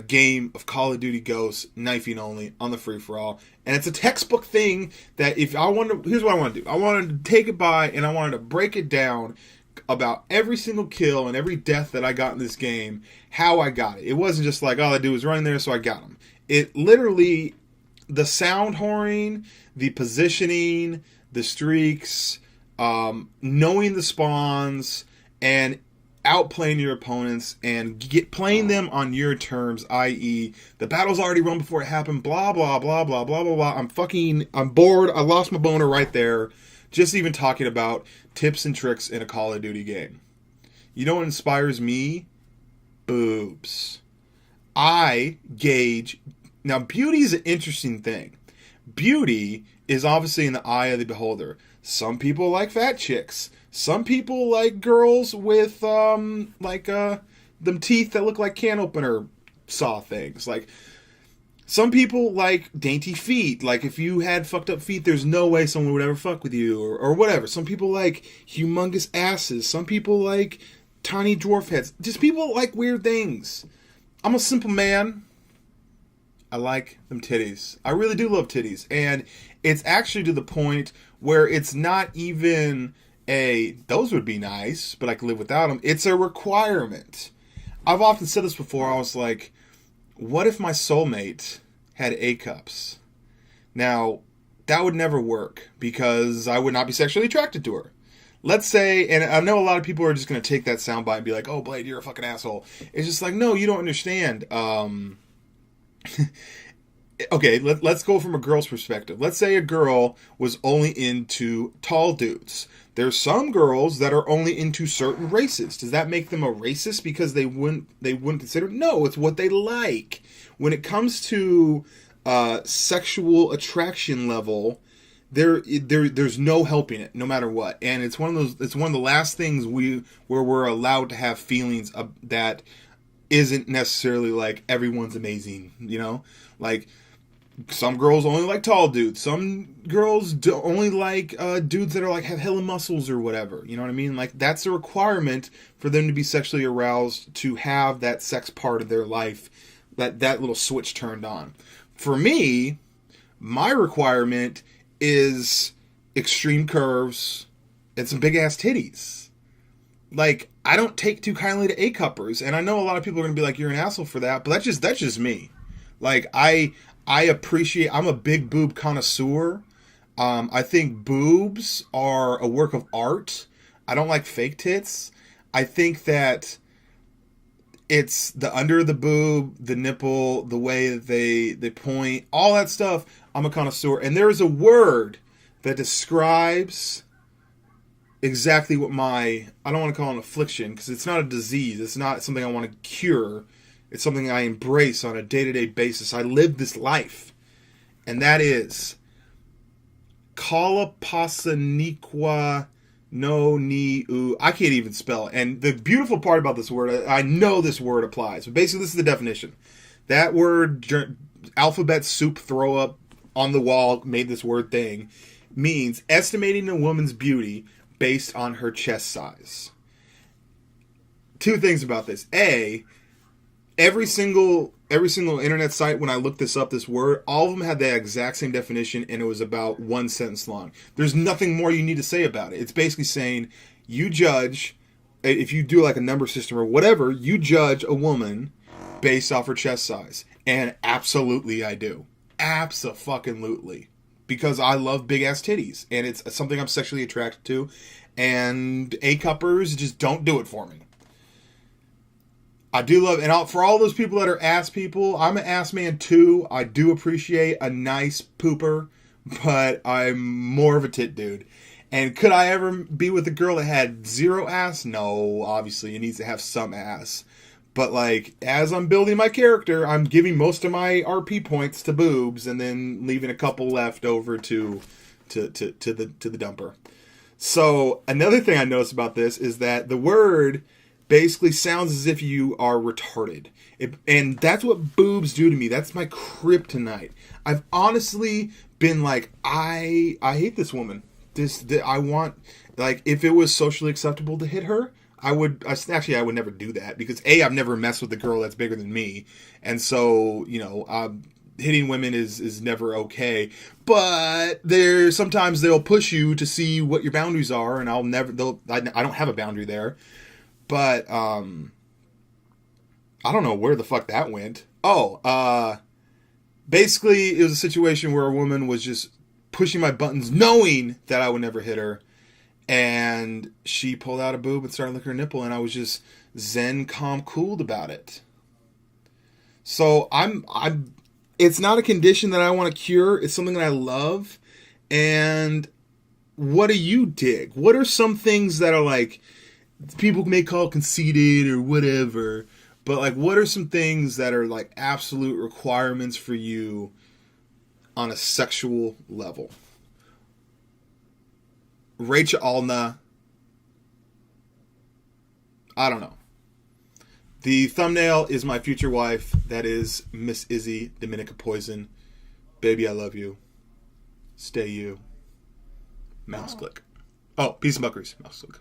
game of Call of Duty Ghosts, knifing only, on the free-for-all. And it's a textbook thing that here's what I want to do. I wanted to take it by, and I wanted to break it down about every single kill and every death that I got in this game, how I got it. It wasn't just like, all I do was run there, so I got him. It literally, the sound whoring, the positioning, the streaks, knowing the spawns, and outplaying your opponents and playing them on your terms, i.e. the battle's already run before it happened, blah, blah, blah, blah, blah, blah, blah. I'm bored. I lost my boner right there. Just even talking about tips and tricks in a Call of Duty game. You know what inspires me? Boobs. I gauge... Now, beauty is an interesting thing. Beauty is obviously in the eye of the beholder. Some people like fat chicks. Some people like girls with, them teeth that look like can opener saw things. Like, some people like dainty feet. Like, if you had fucked up feet, there's no way someone would ever fuck with you, or whatever. Some people like humongous asses. Some people like tiny dwarf heads. Just people like weird things. I'm a simple man. I like them titties. I really do love titties. And it's actually to the point where it's not even those would be nice, but I could live without them. It's a requirement. I've often said this before. I was like, what if my soulmate had A cups? Now, that would never work because I would not be sexually attracted to her. let's say, and I know a lot of people are just going to take that soundbite and be like, oh, Blade, you're a fucking asshole. It's just like, no, you don't understand. Okay, let's go from a girl's perspective. Let's say a girl was only into tall dudes. There's some girls that are only into certain races. Does that make them a racist because they wouldn't consider? No, it's what they like. When it comes to sexual attraction level, there's no helping it, no matter what. And it's one of the last things where we're allowed to have feelings that isn't necessarily like everyone's amazing, you know? Like, some girls only like tall dudes. Some girls only like dudes that are like have hella muscles or whatever. You know what I mean? Like, that's a requirement for them to be sexually aroused, to have that sex part of their life, that little switch turned on. For me, my requirement is extreme curves and some big ass titties. Like, I don't take too kindly to A-cuppers, and I know a lot of people are gonna be like, you're an asshole for that, but that's just me. Like, I appreciate, I'm a big boob connoisseur. I think boobs are a work of art. I don't like fake tits. I think that it's the under the boob, the nipple, the way that they point, all that stuff. I'm a connoisseur. And there is a word that describes exactly what I don't want to call it an affliction, because it's not a disease. It's not something I want to cure. It's something I embrace on a day-to-day basis. I live this life. And that is COLPOSINQUANONIA. I can't even spell it. And the beautiful part about this word, I know this word applies. But basically, this is the definition. That word, alphabet soup throw up on the wall, made this word thing, means estimating a woman's beauty based on her chest size. Two things about this. A, every single internet site, when I looked this word, all of them had the exact same definition, and it was about one sentence long. There's nothing more you need to say about it. It's basically saying, you judge, if you do like a number system or whatever, you judge a woman based off her chest size. And absolutely I do. Abso-fucking-lutely. Because I love big ass titties, and it's something I'm sexually attracted to, and A-cuppers just don't do it for me. I do love, and for all those people that are ass people, I'm an ass man too. I do appreciate a nice pooper, but I'm more of a tit dude. And could I ever be with a girl that had zero ass? No, obviously it needs to have some ass. But like, as I'm building my character, I'm giving most of my RP points to boobs, and then leaving a couple left over to the dumper. So another thing I noticed about this is that the word basically sounds as if you are retarded. And that's what boobs do to me. That's my kryptonite. I've honestly been like, I hate this woman. I want, like, if it was socially acceptable to hit her, I would never do that, because A, I've never messed with a girl that's bigger than me. And so, you know, hitting women is never okay. But sometimes they'll push you to see what your boundaries are, and I don't have a boundary there. But, I don't know where the fuck that went. Basically, it was a situation where a woman was just pushing my buttons, knowing that I would never hit her. And she pulled out a boob and started licking her nipple, and I was just zen, calm, cooled about it. So it's not a condition that I want to cure. It's something that I love. And what do you dig? What are some things that are like, people may call conceited or whatever, but like, what are some things that are like absolute requirements for you on a sexual level? Rachel Alna. I don't know. The thumbnail is my future wife. That is Miss Izzy Dominica Poison. Baby, I love you. Stay you. Mouse click. Oh, peace and buckeries. Mouse click.